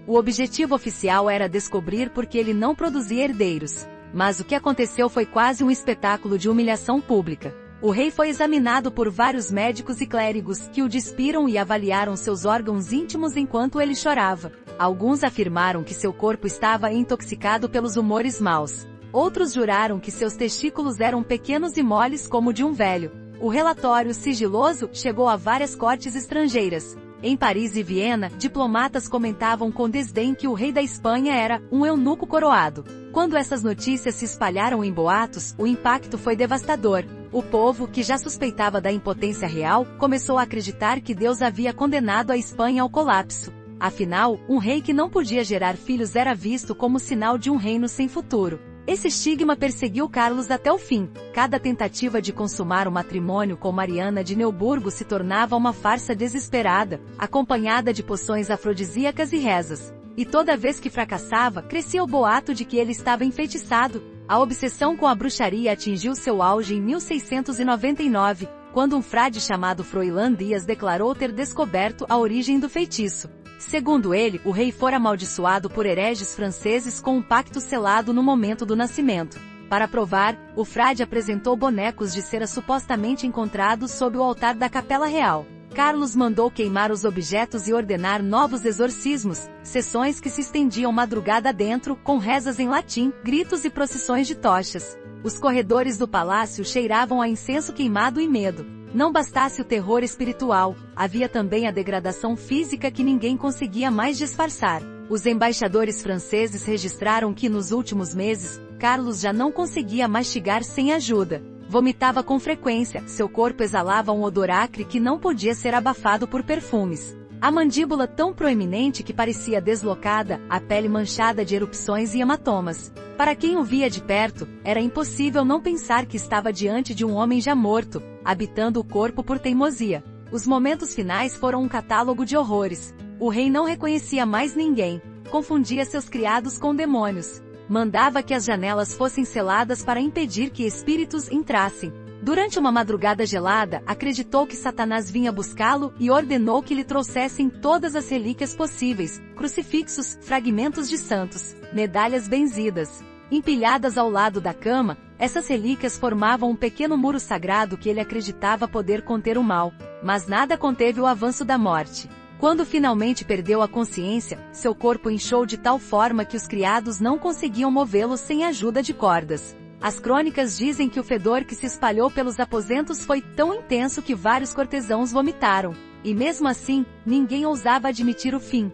O objetivo oficial era descobrir por que ele não produzia herdeiros. Mas o que aconteceu foi quase um espetáculo de humilhação pública. O rei foi examinado por vários médicos e clérigos, que o despiram e avaliaram seus órgãos íntimos enquanto ele chorava. Alguns afirmaram que seu corpo estava intoxicado pelos humores maus. Outros juraram que seus testículos eram pequenos e moles como de um velho. O relatório sigiloso chegou a várias cortes estrangeiras. Em Paris e Viena, diplomatas comentavam com desdém que o rei da Espanha era um eunuco coroado. Quando essas notícias se espalharam em boatos, o impacto foi devastador. O povo, que já suspeitava da impotência real, começou a acreditar que Deus havia condenado a Espanha ao colapso. Afinal, um rei que não podia gerar filhos era visto como sinal de um reino sem futuro. Esse estigma perseguiu Carlos até o fim. Cada tentativa de consumar o matrimônio com Mariana de Neuburgo se tornava uma farsa desesperada, acompanhada de poções afrodisíacas e rezas. E toda vez que fracassava, crescia o boato de que ele estava enfeitiçado. A obsessão com a bruxaria atingiu seu auge em 1699, quando um frade chamado Froilán Dias declarou ter descoberto a origem do feitiço. Segundo ele, o rei fora amaldiçoado por hereges franceses com um pacto selado no momento do nascimento. Para provar, o frade apresentou bonecos de cera supostamente encontrados sob o altar da Capela Real. Carlos mandou queimar os objetos e ordenar novos exorcismos, sessões que se estendiam madrugada dentro, com rezas em latim, gritos e procissões de tochas. Os corredores do palácio cheiravam a incenso queimado e medo. Não bastasse o terror espiritual, havia também a degradação física que ninguém conseguia mais disfarçar. Os embaixadores franceses registraram que nos últimos meses, Carlos já não conseguia mastigar sem ajuda. Vomitava com frequência, seu corpo exalava um odor acre que não podia ser abafado por perfumes. A mandíbula tão proeminente que parecia deslocada, a pele manchada de erupções e hematomas. Para quem o via de perto, era impossível não pensar que estava diante de um homem já morto, habitando o corpo por teimosia. Os momentos finais foram um catálogo de horrores. O rei não reconhecia mais ninguém, confundia seus criados com demônios. Mandava que as janelas fossem seladas para impedir que espíritos entrassem. Durante uma madrugada gelada, acreditou que Satanás vinha buscá-lo e ordenou que lhe trouxessem todas as relíquias possíveis, crucifixos, fragmentos de santos, medalhas benzidas. Empilhadas ao lado da cama, essas relíquias formavam um pequeno muro sagrado que ele acreditava poder conter o mal, mas nada conteve o avanço da morte. Quando finalmente perdeu a consciência, seu corpo inchou de tal forma que os criados não conseguiam movê-lo sem a ajuda de cordas. As crônicas dizem que o fedor que se espalhou pelos aposentos foi tão intenso que vários cortesãos vomitaram, e mesmo assim, ninguém ousava admitir o fim.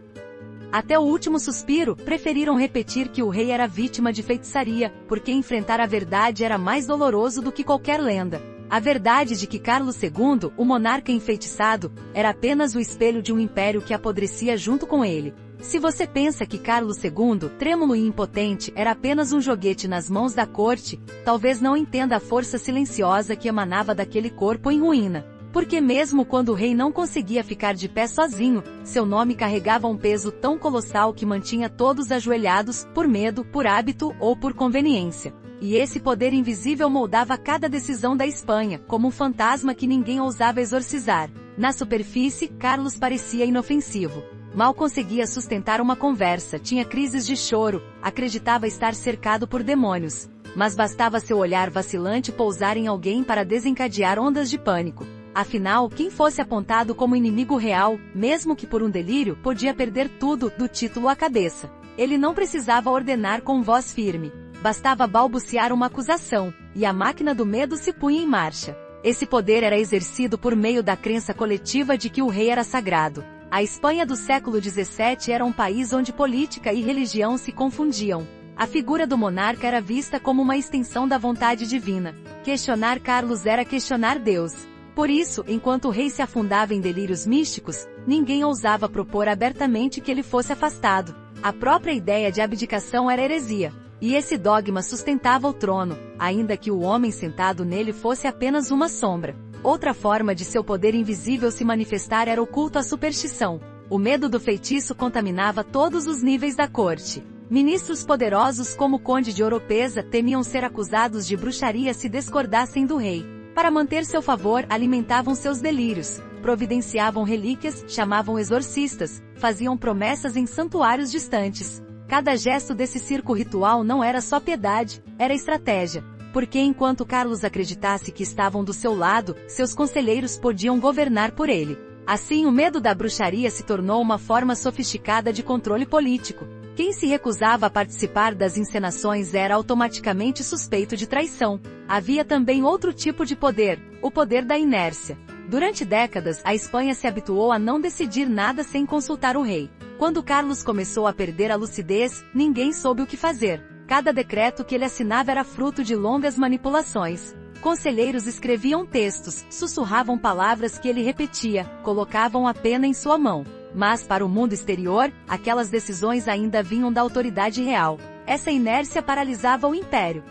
Até o último suspiro, preferiram repetir que o rei era vítima de feitiçaria, porque enfrentar a verdade era mais doloroso do que qualquer lenda. A verdade de que Carlos II, o monarca enfeitiçado, era apenas o espelho de um império que apodrecia junto com ele. Se você pensa que Carlos II, trêmulo e impotente, era apenas um joguete nas mãos da corte, talvez não entenda a força silenciosa que emanava daquele corpo em ruína. Porque mesmo quando o rei não conseguia ficar de pé sozinho, seu nome carregava um peso tão colossal que mantinha todos ajoelhados, por medo, por hábito ou por conveniência. E esse poder invisível moldava cada decisão da Espanha, como um fantasma que ninguém ousava exorcizar. Na superfície, Carlos parecia inofensivo. Mal conseguia sustentar uma conversa, tinha crises de choro, acreditava estar cercado por demônios. Mas bastava seu olhar vacilante pousar em alguém para desencadear ondas de pânico. Afinal, quem fosse apontado como inimigo real, mesmo que por um delírio, podia perder tudo, do título à cabeça. Ele não precisava ordenar com voz firme. Bastava balbuciar uma acusação, e a máquina do medo se punha em marcha. Esse poder era exercido por meio da crença coletiva de que o rei era sagrado. A Espanha do século XVII era um país onde política e religião se confundiam. A figura do monarca era vista como uma extensão da vontade divina. Questionar Carlos era questionar Deus. Por isso, enquanto o rei se afundava em delírios místicos, ninguém ousava propor abertamente que ele fosse afastado. A própria ideia de abdicação era heresia. E esse dogma sustentava o trono, ainda que o homem sentado nele fosse apenas uma sombra. Outra forma de seu poder invisível se manifestar era o culto à superstição. O medo do feitiço contaminava todos os níveis da corte. Ministros poderosos como o conde de Oropesa temiam ser acusados de bruxaria se discordassem do rei. Para manter seu favor, alimentavam seus delírios, providenciavam relíquias, chamavam exorcistas, faziam promessas em santuários distantes. Cada gesto desse circo ritual não era só piedade, era estratégia. Porque enquanto Carlos acreditasse que estavam do seu lado, seus conselheiros podiam governar por ele. Assim, o medo da bruxaria se tornou uma forma sofisticada de controle político. Quem se recusava a participar das encenações era automaticamente suspeito de traição. Havia também outro tipo de poder, o poder da inércia. Durante décadas, a Espanha se habituou a não decidir nada sem consultar o rei. Quando Carlos começou a perder a lucidez, ninguém soube o que fazer. Cada decreto que ele assinava era fruto de longas manipulações. Conselheiros escreviam textos, sussurravam palavras que ele repetia, colocavam a pena em sua mão. Mas para o mundo exterior, aquelas decisões ainda vinham da autoridade real. Essa inércia paralisava o império.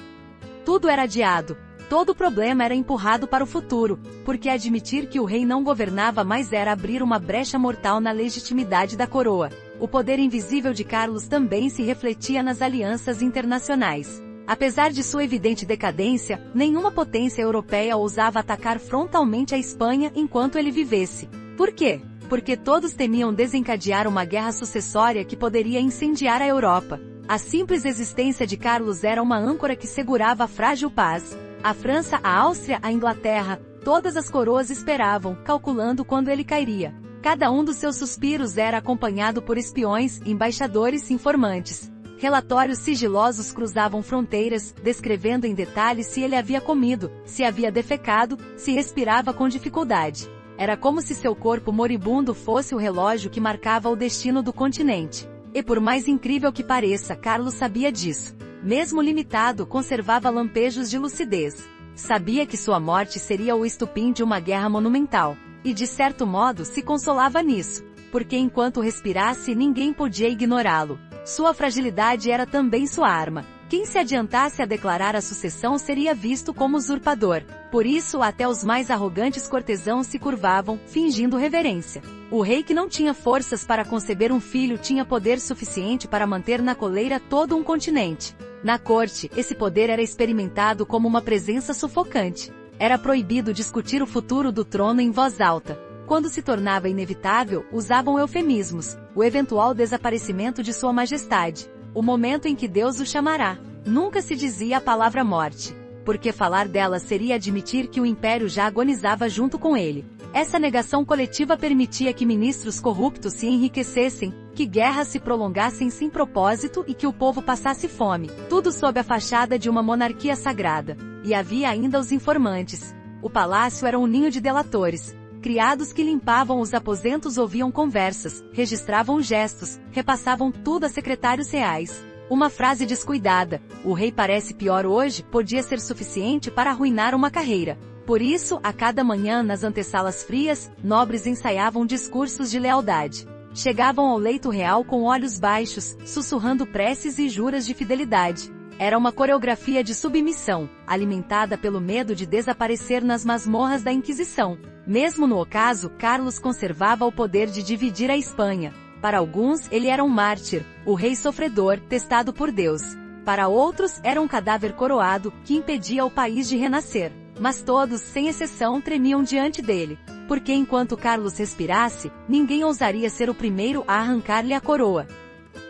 Tudo era adiado. Todo problema era empurrado para o futuro, porque admitir que o rei não governava mais era abrir uma brecha mortal na legitimidade da coroa. O poder invisível de Carlos também se refletia nas alianças internacionais. Apesar de sua evidente decadência, nenhuma potência europeia ousava atacar frontalmente a Espanha enquanto ele vivesse. Por quê? Porque todos temiam desencadear uma guerra sucessória que poderia incendiar a Europa. A simples existência de Carlos era uma âncora que segurava a frágil paz. A França, a Áustria, a Inglaterra, todas as coroas esperavam, calculando quando ele cairia. Cada um dos seus suspiros era acompanhado por espiões, embaixadores e informantes. Relatórios sigilosos cruzavam fronteiras, descrevendo em detalhes se ele havia comido, se havia defecado, se respirava com dificuldade. Era como se seu corpo moribundo fosse o relógio que marcava o destino do continente. E por mais incrível que pareça, Carlos sabia disso. Mesmo limitado, conservava lampejos de lucidez. Sabia que sua morte seria o estupim de uma guerra monumental. E de certo modo se consolava nisso. Porque enquanto respirasse ninguém podia ignorá-lo. Sua fragilidade era também sua arma. Quem se adiantasse a declarar a sucessão seria visto como usurpador. Por isso até os mais arrogantes cortesãos se curvavam, fingindo reverência. O rei que não tinha forças para conceber um filho tinha poder suficiente para manter na coleira todo um continente. Na corte, esse poder era experimentado como uma presença sufocante. Era proibido discutir o futuro do trono em voz alta. Quando se tornava inevitável, usavam eufemismos, o eventual desaparecimento de Sua Majestade, o momento em que Deus o chamará. Nunca se dizia a palavra morte, porque falar dela seria admitir que o império já agonizava junto com ele. Essa negação coletiva permitia que ministros corruptos se enriquecessem, que guerras se prolongassem sem propósito e que o povo passasse fome, tudo sob a fachada de uma monarquia sagrada. E havia ainda os informantes. O palácio era um ninho de delatores. Criados que limpavam os aposentos ouviam conversas, registravam gestos, repassavam tudo a secretários reais. Uma frase descuidada, "o rei parece pior hoje", podia ser suficiente para arruinar uma carreira. Por isso, a cada manhã nas antessalas frias, nobres ensaiavam discursos de lealdade. Chegavam ao leito real com olhos baixos, sussurrando preces e juras de fidelidade. Era uma coreografia de submissão, alimentada pelo medo de desaparecer nas masmorras da Inquisição. Mesmo no ocaso, Carlos conservava o poder de dividir a Espanha. Para alguns, ele era um mártir, o rei sofredor, testado por Deus. Para outros, era um cadáver coroado, que impedia o país de renascer. Mas todos, sem exceção, tremiam diante dele. Porque enquanto Carlos respirasse, ninguém ousaria ser o primeiro a arrancar-lhe a coroa.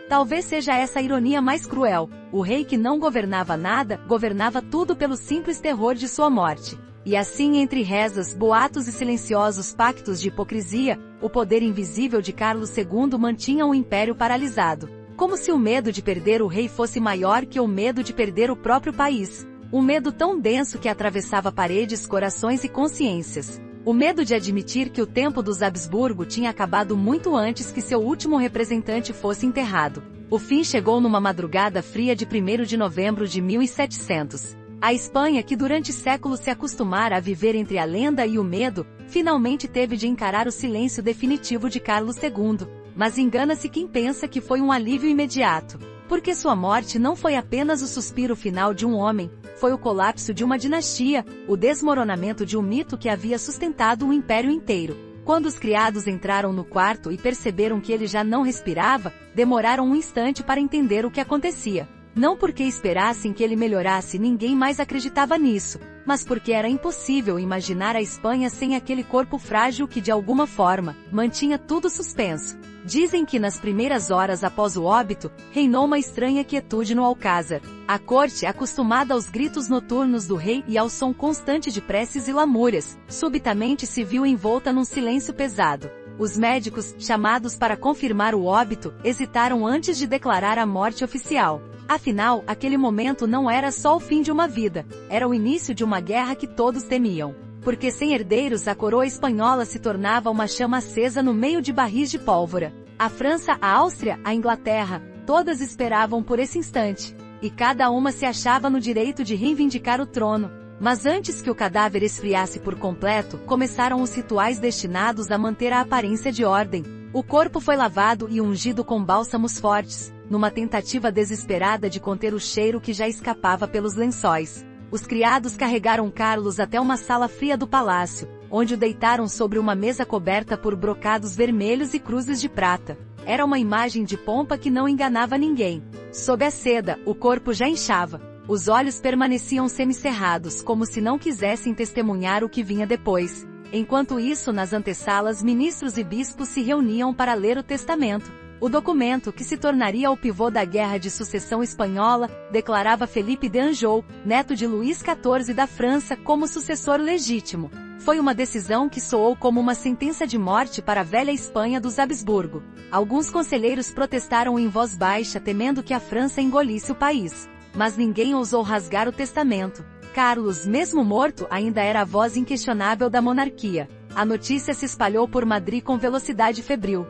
Talvez seja essa a ironia mais cruel. O rei que não governava nada, governava tudo pelo simples terror de sua morte. E assim, entre rezas, boatos e silenciosos pactos de hipocrisia, o poder invisível de Carlos II mantinha o império paralisado. Como se o medo de perder o rei fosse maior que o medo de perder o próprio país. Um medo tão denso que atravessava paredes, corações e consciências. O medo de admitir que o tempo dos Habsburgo tinha acabado muito antes que seu último representante fosse enterrado. O fim chegou numa madrugada fria de 1º de novembro de 1700. A Espanha, que durante séculos se acostumara a viver entre a lenda e o medo, finalmente teve de encarar o silêncio definitivo de Carlos II. Mas engana-se quem pensa que foi um alívio imediato. Porque sua morte não foi apenas o suspiro final de um homem, foi o colapso de uma dinastia, o desmoronamento de um mito que havia sustentado um império inteiro. Quando os criados entraram no quarto e perceberam que ele já não respirava, demoraram um instante para entender o que acontecia. Não porque esperassem que ele melhorasse, ninguém mais acreditava nisso, mas porque era impossível imaginar a Espanha sem aquele corpo frágil que de alguma forma, mantinha tudo suspenso. Dizem que nas primeiras horas após o óbito, reinou uma estranha quietude no Alcázar. A corte, acostumada aos gritos noturnos do rei e ao som constante de preces e lamúrias, subitamente se viu envolta num silêncio pesado. Os médicos, chamados para confirmar o óbito, hesitaram antes de declarar a morte oficial. Afinal, aquele momento não era só o fim de uma vida, era o início de uma guerra que todos temiam. Porque sem herdeiros a coroa espanhola se tornava uma chama acesa no meio de barris de pólvora. A França, a Áustria, a Inglaterra, todas esperavam por esse instante. E cada uma se achava no direito de reivindicar o trono. Mas antes que o cadáver esfriasse por completo, começaram os rituais destinados a manter a aparência de ordem. O corpo foi lavado e ungido com bálsamos fortes, numa tentativa desesperada de conter o cheiro que já escapava pelos lençóis. Os criados carregaram Carlos até uma sala fria do palácio, onde o deitaram sobre uma mesa coberta por brocados vermelhos e cruzes de prata. Era uma imagem de pompa que não enganava ninguém. Sob a seda, o corpo já inchava. Os olhos permaneciam semicerrados, como se não quisessem testemunhar o que vinha depois. Enquanto isso, nas antessalas, ministros e bispos se reuniam para ler o testamento. O documento, que se tornaria o pivô da Guerra de Sucessão Espanhola, declarava Felipe de Anjou, neto de Luís XIV da França, como sucessor legítimo. Foi uma decisão que soou como uma sentença de morte para a velha Espanha dos Habsburgo. Alguns conselheiros protestaram em voz baixa, temendo que a França engolisse o país. Mas ninguém ousou rasgar o testamento. Carlos, mesmo morto, ainda era a voz inquestionável da monarquia. A notícia se espalhou por Madrid com velocidade febril.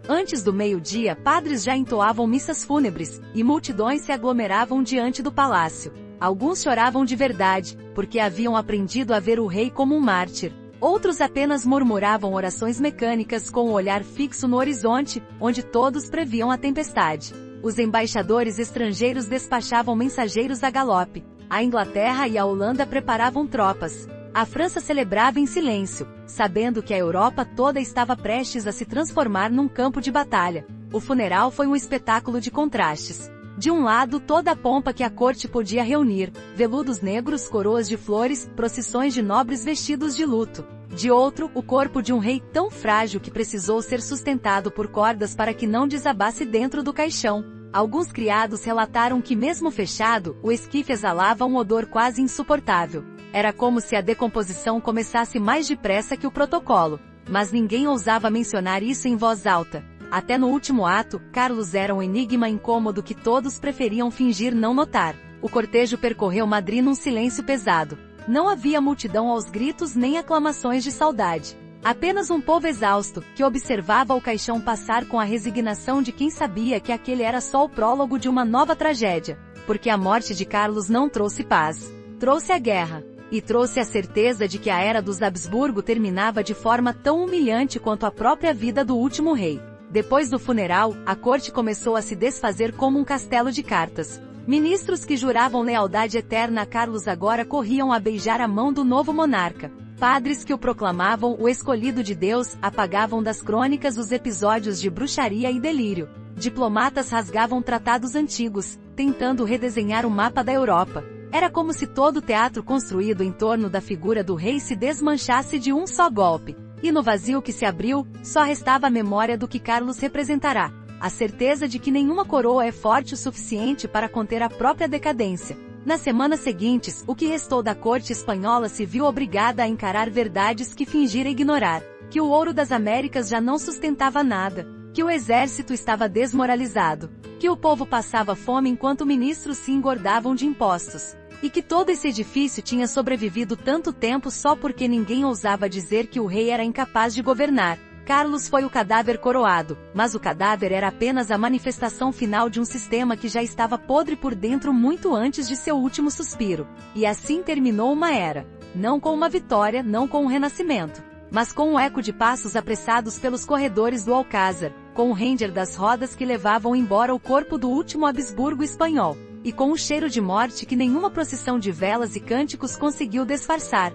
Antes do meio-dia, padres já entoavam missas fúnebres, e multidões se aglomeravam diante do palácio. Alguns choravam de verdade, porque haviam aprendido a ver o rei como um mártir. Outros apenas murmuravam orações mecânicas com o olhar fixo no horizonte, onde todos previam a tempestade. Os embaixadores estrangeiros despachavam mensageiros a galope. A Inglaterra e a Holanda preparavam tropas. A França celebrava em silêncio, sabendo que a Europa toda estava prestes a se transformar num campo de batalha. O funeral foi um espetáculo de contrastes. De um lado, toda a pompa que a corte podia reunir, veludos negros, coroas de flores, procissões de nobres vestidos de luto. De outro, o corpo de um rei tão frágil que precisou ser sustentado por cordas para que não desabasse dentro do caixão. Alguns criados relataram que mesmo fechado, o esquife exalava um odor quase insuportável. Era como se a decomposição começasse mais depressa que o protocolo. Mas ninguém ousava mencionar isso em voz alta. Até no último ato, Carlos era um enigma incômodo que todos preferiam fingir não notar. O cortejo percorreu Madrid num silêncio pesado. Não havia multidão aos gritos nem aclamações de saudade. Apenas um povo exausto, que observava o caixão passar com a resignação de quem sabia que aquele era só o prólogo de uma nova tragédia. Porque a morte de Carlos não trouxe paz. Trouxe a guerra. E trouxe a certeza de que a era dos Habsburgo terminava de forma tão humilhante quanto a própria vida do último rei. Depois do funeral, a corte começou a se desfazer como um castelo de cartas. Ministros que juravam lealdade eterna a Carlos agora corriam a beijar a mão do novo monarca. Padres que o proclamavam o escolhido de Deus, apagavam das crônicas os episódios de bruxaria e delírio. Diplomatas rasgavam tratados antigos, tentando redesenhar o mapa da Europa. Era como se todo o teatro construído em torno da figura do rei se desmanchasse de um só golpe. E no vazio que se abriu, só restava a memória do que Carlos representará. A certeza de que nenhuma coroa é forte o suficiente para conter a própria decadência. Nas semanas seguintes, o que restou da corte espanhola se viu obrigada a encarar verdades que fingira ignorar. Que o ouro das Américas já não sustentava nada. Que o exército estava desmoralizado. Que o povo passava fome enquanto ministros se engordavam de impostos. E que todo esse edifício tinha sobrevivido tanto tempo só porque ninguém ousava dizer que o rei era incapaz de governar. Carlos foi o cadáver coroado, mas o cadáver era apenas a manifestação final de um sistema que já estava podre por dentro muito antes de seu último suspiro. E assim terminou uma era. Não com uma vitória, não com um renascimento, mas com um eco de passos apressados pelos corredores do Alcázar, com o ranger das rodas que levavam embora o corpo do último Habsburgo espanhol, e com um cheiro de morte que nenhuma procissão de velas e cânticos conseguiu disfarçar.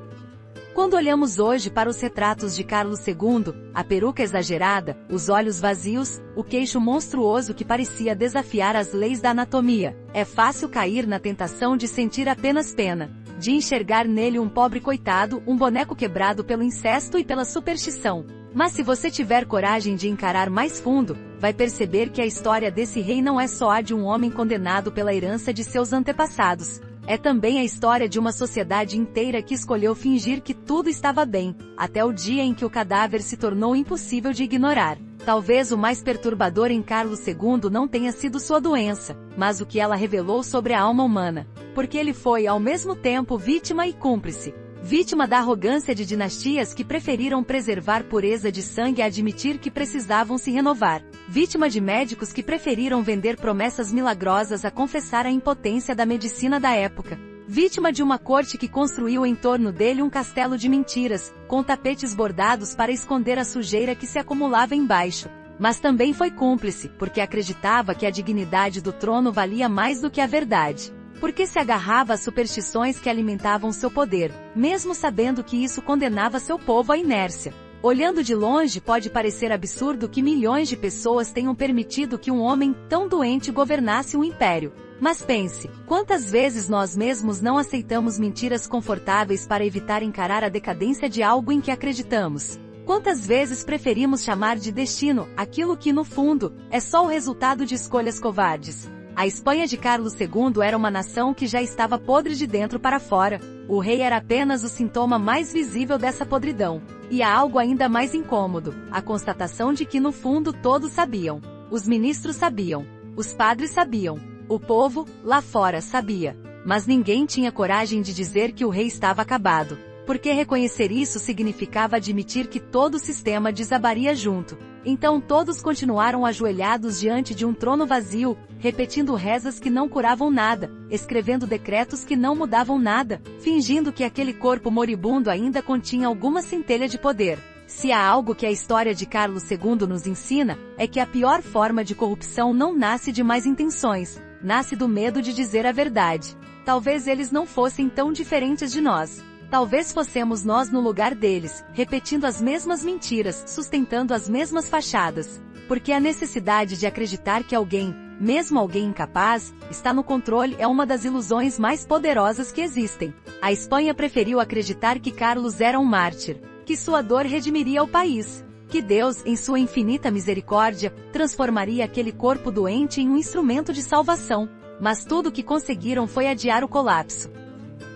Quando olhamos hoje para os retratos de Carlos II, a peruca exagerada, os olhos vazios, o queixo monstruoso que parecia desafiar as leis da anatomia, é fácil cair na tentação de sentir apenas pena, de enxergar nele um pobre coitado, um boneco quebrado pelo incesto e pela superstição. Mas se você tiver coragem de encarar mais fundo, vai perceber que a história desse rei não é só a de um homem condenado pela herança de seus antepassados. É também a história de uma sociedade inteira que escolheu fingir que tudo estava bem, até o dia em que o cadáver se tornou impossível de ignorar. Talvez o mais perturbador em Carlos II não tenha sido sua doença, mas o que ela revelou sobre a alma humana. Porque ele foi ao mesmo tempo vítima e cúmplice. Vítima da arrogância de dinastias que preferiram preservar pureza de sangue a admitir que precisavam se renovar. Vítima de médicos que preferiram vender promessas milagrosas a confessar a impotência da medicina da época. Vítima de uma corte que construiu em torno dele um castelo de mentiras, com tapetes bordados para esconder a sujeira que se acumulava embaixo. Mas também foi cúmplice, porque acreditava que a dignidade do trono valia mais do que a verdade. Porque se agarrava às superstições que alimentavam seu poder, mesmo sabendo que isso condenava seu povo à inércia. Olhando de longe pode parecer absurdo que milhões de pessoas tenham permitido que um homem tão doente governasse um império. Mas pense, quantas vezes nós mesmos não aceitamos mentiras confortáveis para evitar encarar a decadência de algo em que acreditamos? Quantas vezes preferimos chamar de destino aquilo que, no fundo, é só o resultado de escolhas covardes? A Espanha de Carlos II era uma nação que já estava podre de dentro para fora. O rei era apenas o sintoma mais visível dessa podridão. E há algo ainda mais incômodo, a constatação de que no fundo todos sabiam. Os ministros sabiam. Os padres sabiam. O povo, lá fora, sabia. Mas ninguém tinha coragem de dizer que o rei estava acabado. Porque reconhecer isso significava admitir que todo o sistema desabaria junto. Então todos continuaram ajoelhados diante de um trono vazio, repetindo rezas que não curavam nada, escrevendo decretos que não mudavam nada, fingindo que aquele corpo moribundo ainda continha alguma centelha de poder. Se há algo que a história de Carlos II nos ensina, é que a pior forma de corrupção não nasce de más intenções, nasce do medo de dizer a verdade. Talvez eles não fossem tão diferentes de nós. Talvez fossemos nós no lugar deles, repetindo as mesmas mentiras, sustentando as mesmas fachadas. Porque a necessidade de acreditar que alguém, mesmo alguém incapaz, está no controle é uma das ilusões mais poderosas que existem. A Espanha preferiu acreditar que Carlos era um mártir, que sua dor redimiria o país, que Deus, em sua infinita misericórdia, transformaria aquele corpo doente em um instrumento de salvação. Mas tudo o que conseguiram foi adiar o colapso.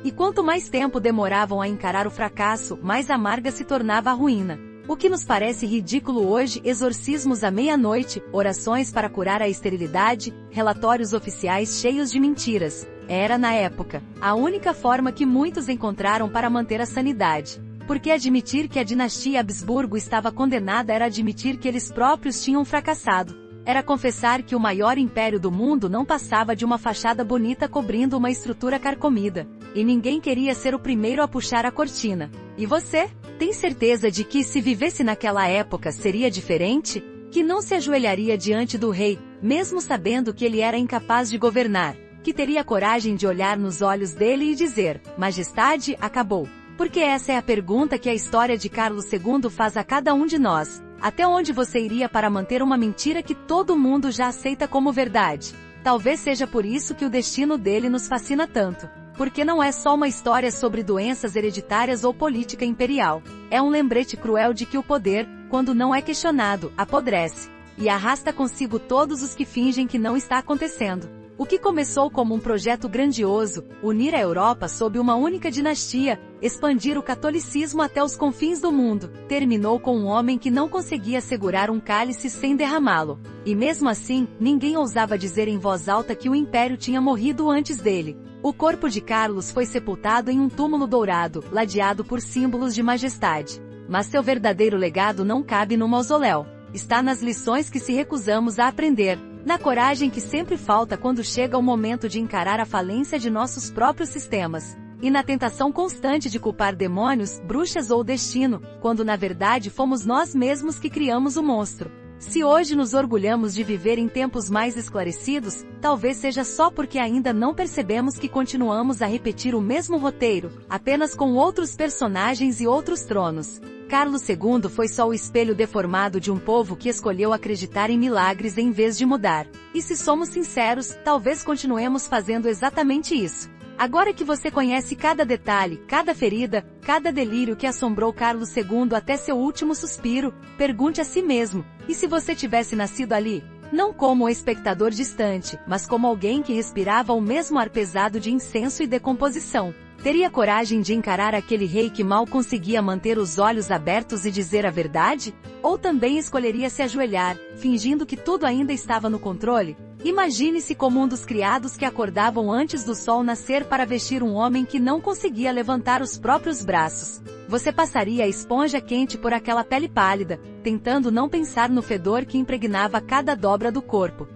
E quanto mais tempo demoravam a encarar o fracasso, mais amarga se tornava a ruína. O que nos parece ridículo hoje, exorcismos à meia-noite, orações para curar a esterilidade, relatórios oficiais cheios de mentiras, era, na época, a única forma que muitos encontraram para manter a sanidade. Porque admitir que a dinastia Habsburgo estava condenada era admitir que eles próprios tinham fracassado. Era confessar que o maior império do mundo não passava de uma fachada bonita cobrindo uma estrutura carcomida. E ninguém queria ser o primeiro a puxar a cortina. E você? Tem certeza de que, se vivesse naquela época, seria diferente? Que não se ajoelharia diante do rei, mesmo sabendo que ele era incapaz de governar? Que teria coragem de olhar nos olhos dele e dizer: Majestade, acabou. Porque essa é a pergunta que a história de Carlos II faz a cada um de nós. Até onde você iria para manter uma mentira que todo mundo já aceita como verdade? Talvez seja por isso que o destino dele nos fascina tanto. Porque não é só uma história sobre doenças hereditárias ou política imperial. É um lembrete cruel de que o poder, quando não é questionado, apodrece. E arrasta consigo todos os que fingem que não está acontecendo. O que começou como um projeto grandioso, unir a Europa sob uma única dinastia, expandir o catolicismo até os confins do mundo, terminou com um homem que não conseguia segurar um cálice sem derramá-lo. E mesmo assim, ninguém ousava dizer em voz alta que o império tinha morrido antes dele. O corpo de Carlos foi sepultado em um túmulo dourado, ladeado por símbolos de majestade. Mas seu verdadeiro legado não cabe no mausoléu. Está nas lições que se recusamos a aprender. Na coragem que sempre falta quando chega o momento de encarar a falência de nossos próprios sistemas. E na tentação constante de culpar demônios, bruxas ou destino, quando na verdade fomos nós mesmos que criamos o monstro. Se hoje nos orgulhamos de viver em tempos mais esclarecidos, talvez seja só porque ainda não percebemos que continuamos a repetir o mesmo roteiro, apenas com outros personagens e outros tronos. Carlos II foi só o espelho deformado de um povo que escolheu acreditar em milagres em vez de mudar. E se somos sinceros, talvez continuemos fazendo exatamente isso. Agora que você conhece cada detalhe, cada ferida, cada delírio que assombrou Carlos II até seu último suspiro, pergunte a si mesmo: e se você tivesse nascido ali? Não como um espectador distante, mas como alguém que respirava o mesmo ar pesado de incenso e decomposição. Teria coragem de encarar aquele rei que mal conseguia manter os olhos abertos e dizer a verdade? Ou também escolheria se ajoelhar, fingindo que tudo ainda estava no controle? Imagine-se como um dos criados que acordavam antes do sol nascer para vestir um homem que não conseguia levantar os próprios braços. Você passaria a esponja quente por aquela pele pálida, tentando não pensar no fedor que impregnava cada dobra do corpo.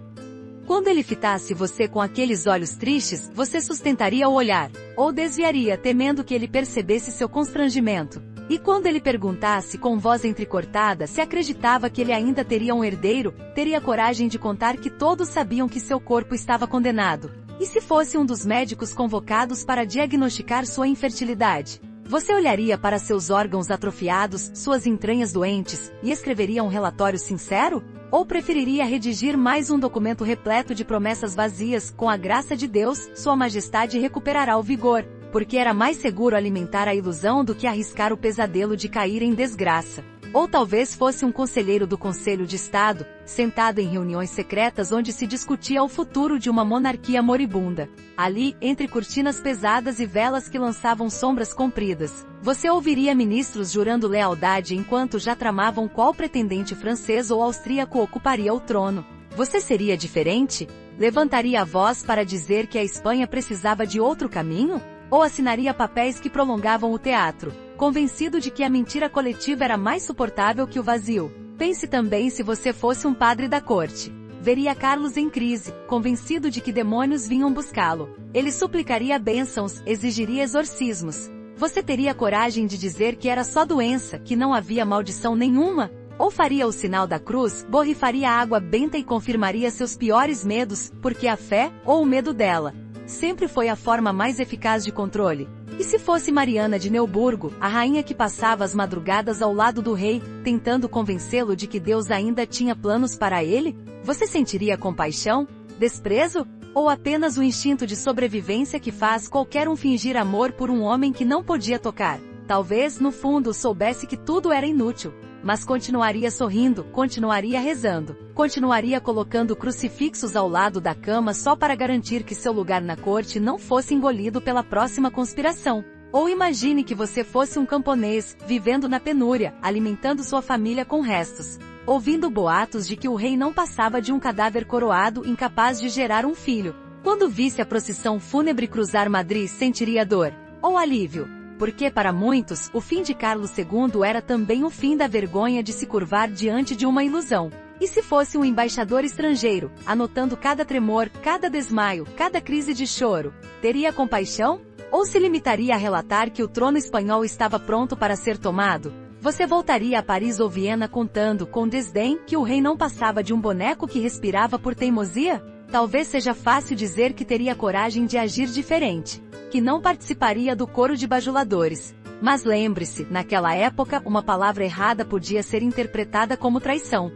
Quando ele fitasse você com aqueles olhos tristes, você sustentaria o olhar, ou desviaria temendo que ele percebesse seu constrangimento. E quando ele perguntasse com voz entrecortada se acreditava que ele ainda teria um herdeiro, teria coragem de contar que todos sabiam que seu corpo estava condenado. E se fosse um dos médicos convocados para diagnosticar sua infertilidade? Você olharia para seus órgãos atrofiados, suas entranhas doentes, e escreveria um relatório sincero? Ou preferiria redigir mais um documento repleto de promessas vazias: com a graça de Deus, Sua Majestade recuperará o vigor, porque era mais seguro alimentar a ilusão do que arriscar o pesadelo de cair em desgraça. Ou talvez fosse um conselheiro do Conselho de Estado, sentado em reuniões secretas onde se discutia o futuro de uma monarquia moribunda. Ali, entre cortinas pesadas e velas que lançavam sombras compridas, você ouviria ministros jurando lealdade enquanto já tramavam qual pretendente francês ou austríaco ocuparia o trono. Você seria diferente? Levantaria a voz para dizer que a Espanha precisava de outro caminho? Ou assinaria papéis que prolongavam o teatro, convencido de que a mentira coletiva era mais suportável que o vazio? Pense também se você fosse um padre da corte. Veria Carlos em crise, convencido de que demônios vinham buscá-lo. Ele suplicaria bênçãos, exigiria exorcismos. Você teria coragem de dizer que era só doença, que não havia maldição nenhuma? Ou faria o sinal da cruz, borrifaria água benta e confirmaria seus piores medos, porque a fé, ou o medo dela, sempre foi a forma mais eficaz de controle? E se fosse Mariana de Neuburgo, a rainha que passava as madrugadas ao lado do rei, tentando convencê-lo de que Deus ainda tinha planos para ele? Você sentiria compaixão? Desprezo? Ou apenas o instinto de sobrevivência que faz qualquer um fingir amor por um homem que não podia tocar? Talvez, no fundo, soubesse que tudo era inútil, mas continuaria sorrindo, continuaria rezando, continuaria colocando crucifixos ao lado da cama só para garantir que seu lugar na corte não fosse engolido pela próxima conspiração. Ou imagine que você fosse um camponês, vivendo na penúria, alimentando sua família com restos, ouvindo boatos de que o rei não passava de um cadáver coroado incapaz de gerar um filho. Quando visse a procissão fúnebre cruzar Madrid, sentiria dor ou alívio? Porque para muitos, o fim de Carlos II era também o fim da vergonha de se curvar diante de uma ilusão. E se fosse um embaixador estrangeiro, anotando cada tremor, cada desmaio, cada crise de choro, teria compaixão? Ou se limitaria a relatar que o trono espanhol estava pronto para ser tomado? Você voltaria a Paris ou Viena contando, com desdém, que o rei não passava de um boneco que respirava por teimosia? Talvez seja fácil dizer que teria coragem de agir diferente, que não participaria do coro de bajuladores. Mas lembre-se, naquela época, uma palavra errada podia ser interpretada como traição.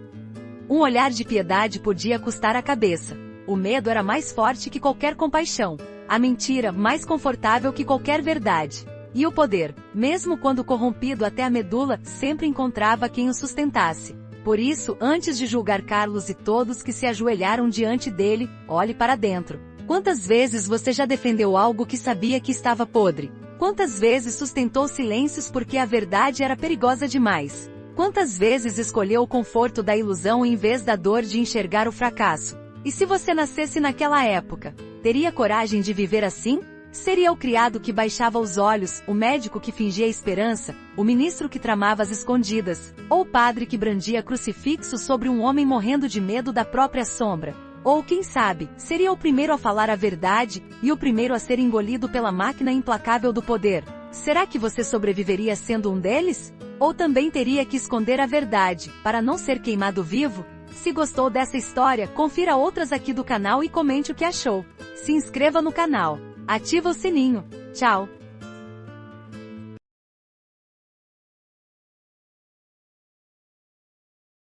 Um olhar de piedade podia custar a cabeça. O medo era mais forte que qualquer compaixão. A mentira, mais confortável que qualquer verdade. E o poder, mesmo quando corrompido até a medula, sempre encontrava quem o sustentasse. Por isso, antes de julgar Carlos e todos que se ajoelharam diante dele, olhe para dentro. Quantas vezes você já defendeu algo que sabia que estava podre? Quantas vezes sustentou silêncios porque a verdade era perigosa demais? Quantas vezes escolheu o conforto da ilusão em vez da dor de enxergar o fracasso? E se você nascesse naquela época, teria coragem de viver assim? Seria o criado que baixava os olhos, o médico que fingia esperança, o ministro que tramava as escondidas, ou o padre que brandia crucifixo sobre um homem morrendo de medo da própria sombra? Ou, quem sabe, seria o primeiro a falar a verdade, e o primeiro a ser engolido pela máquina implacável do poder? Será que você sobreviveria sendo um deles? Ou também teria que esconder a verdade, para não ser queimado vivo? Se gostou dessa história, confira outras aqui do canal e comente o que achou. Se inscreva no canal. Ativa o sininho. Tchau!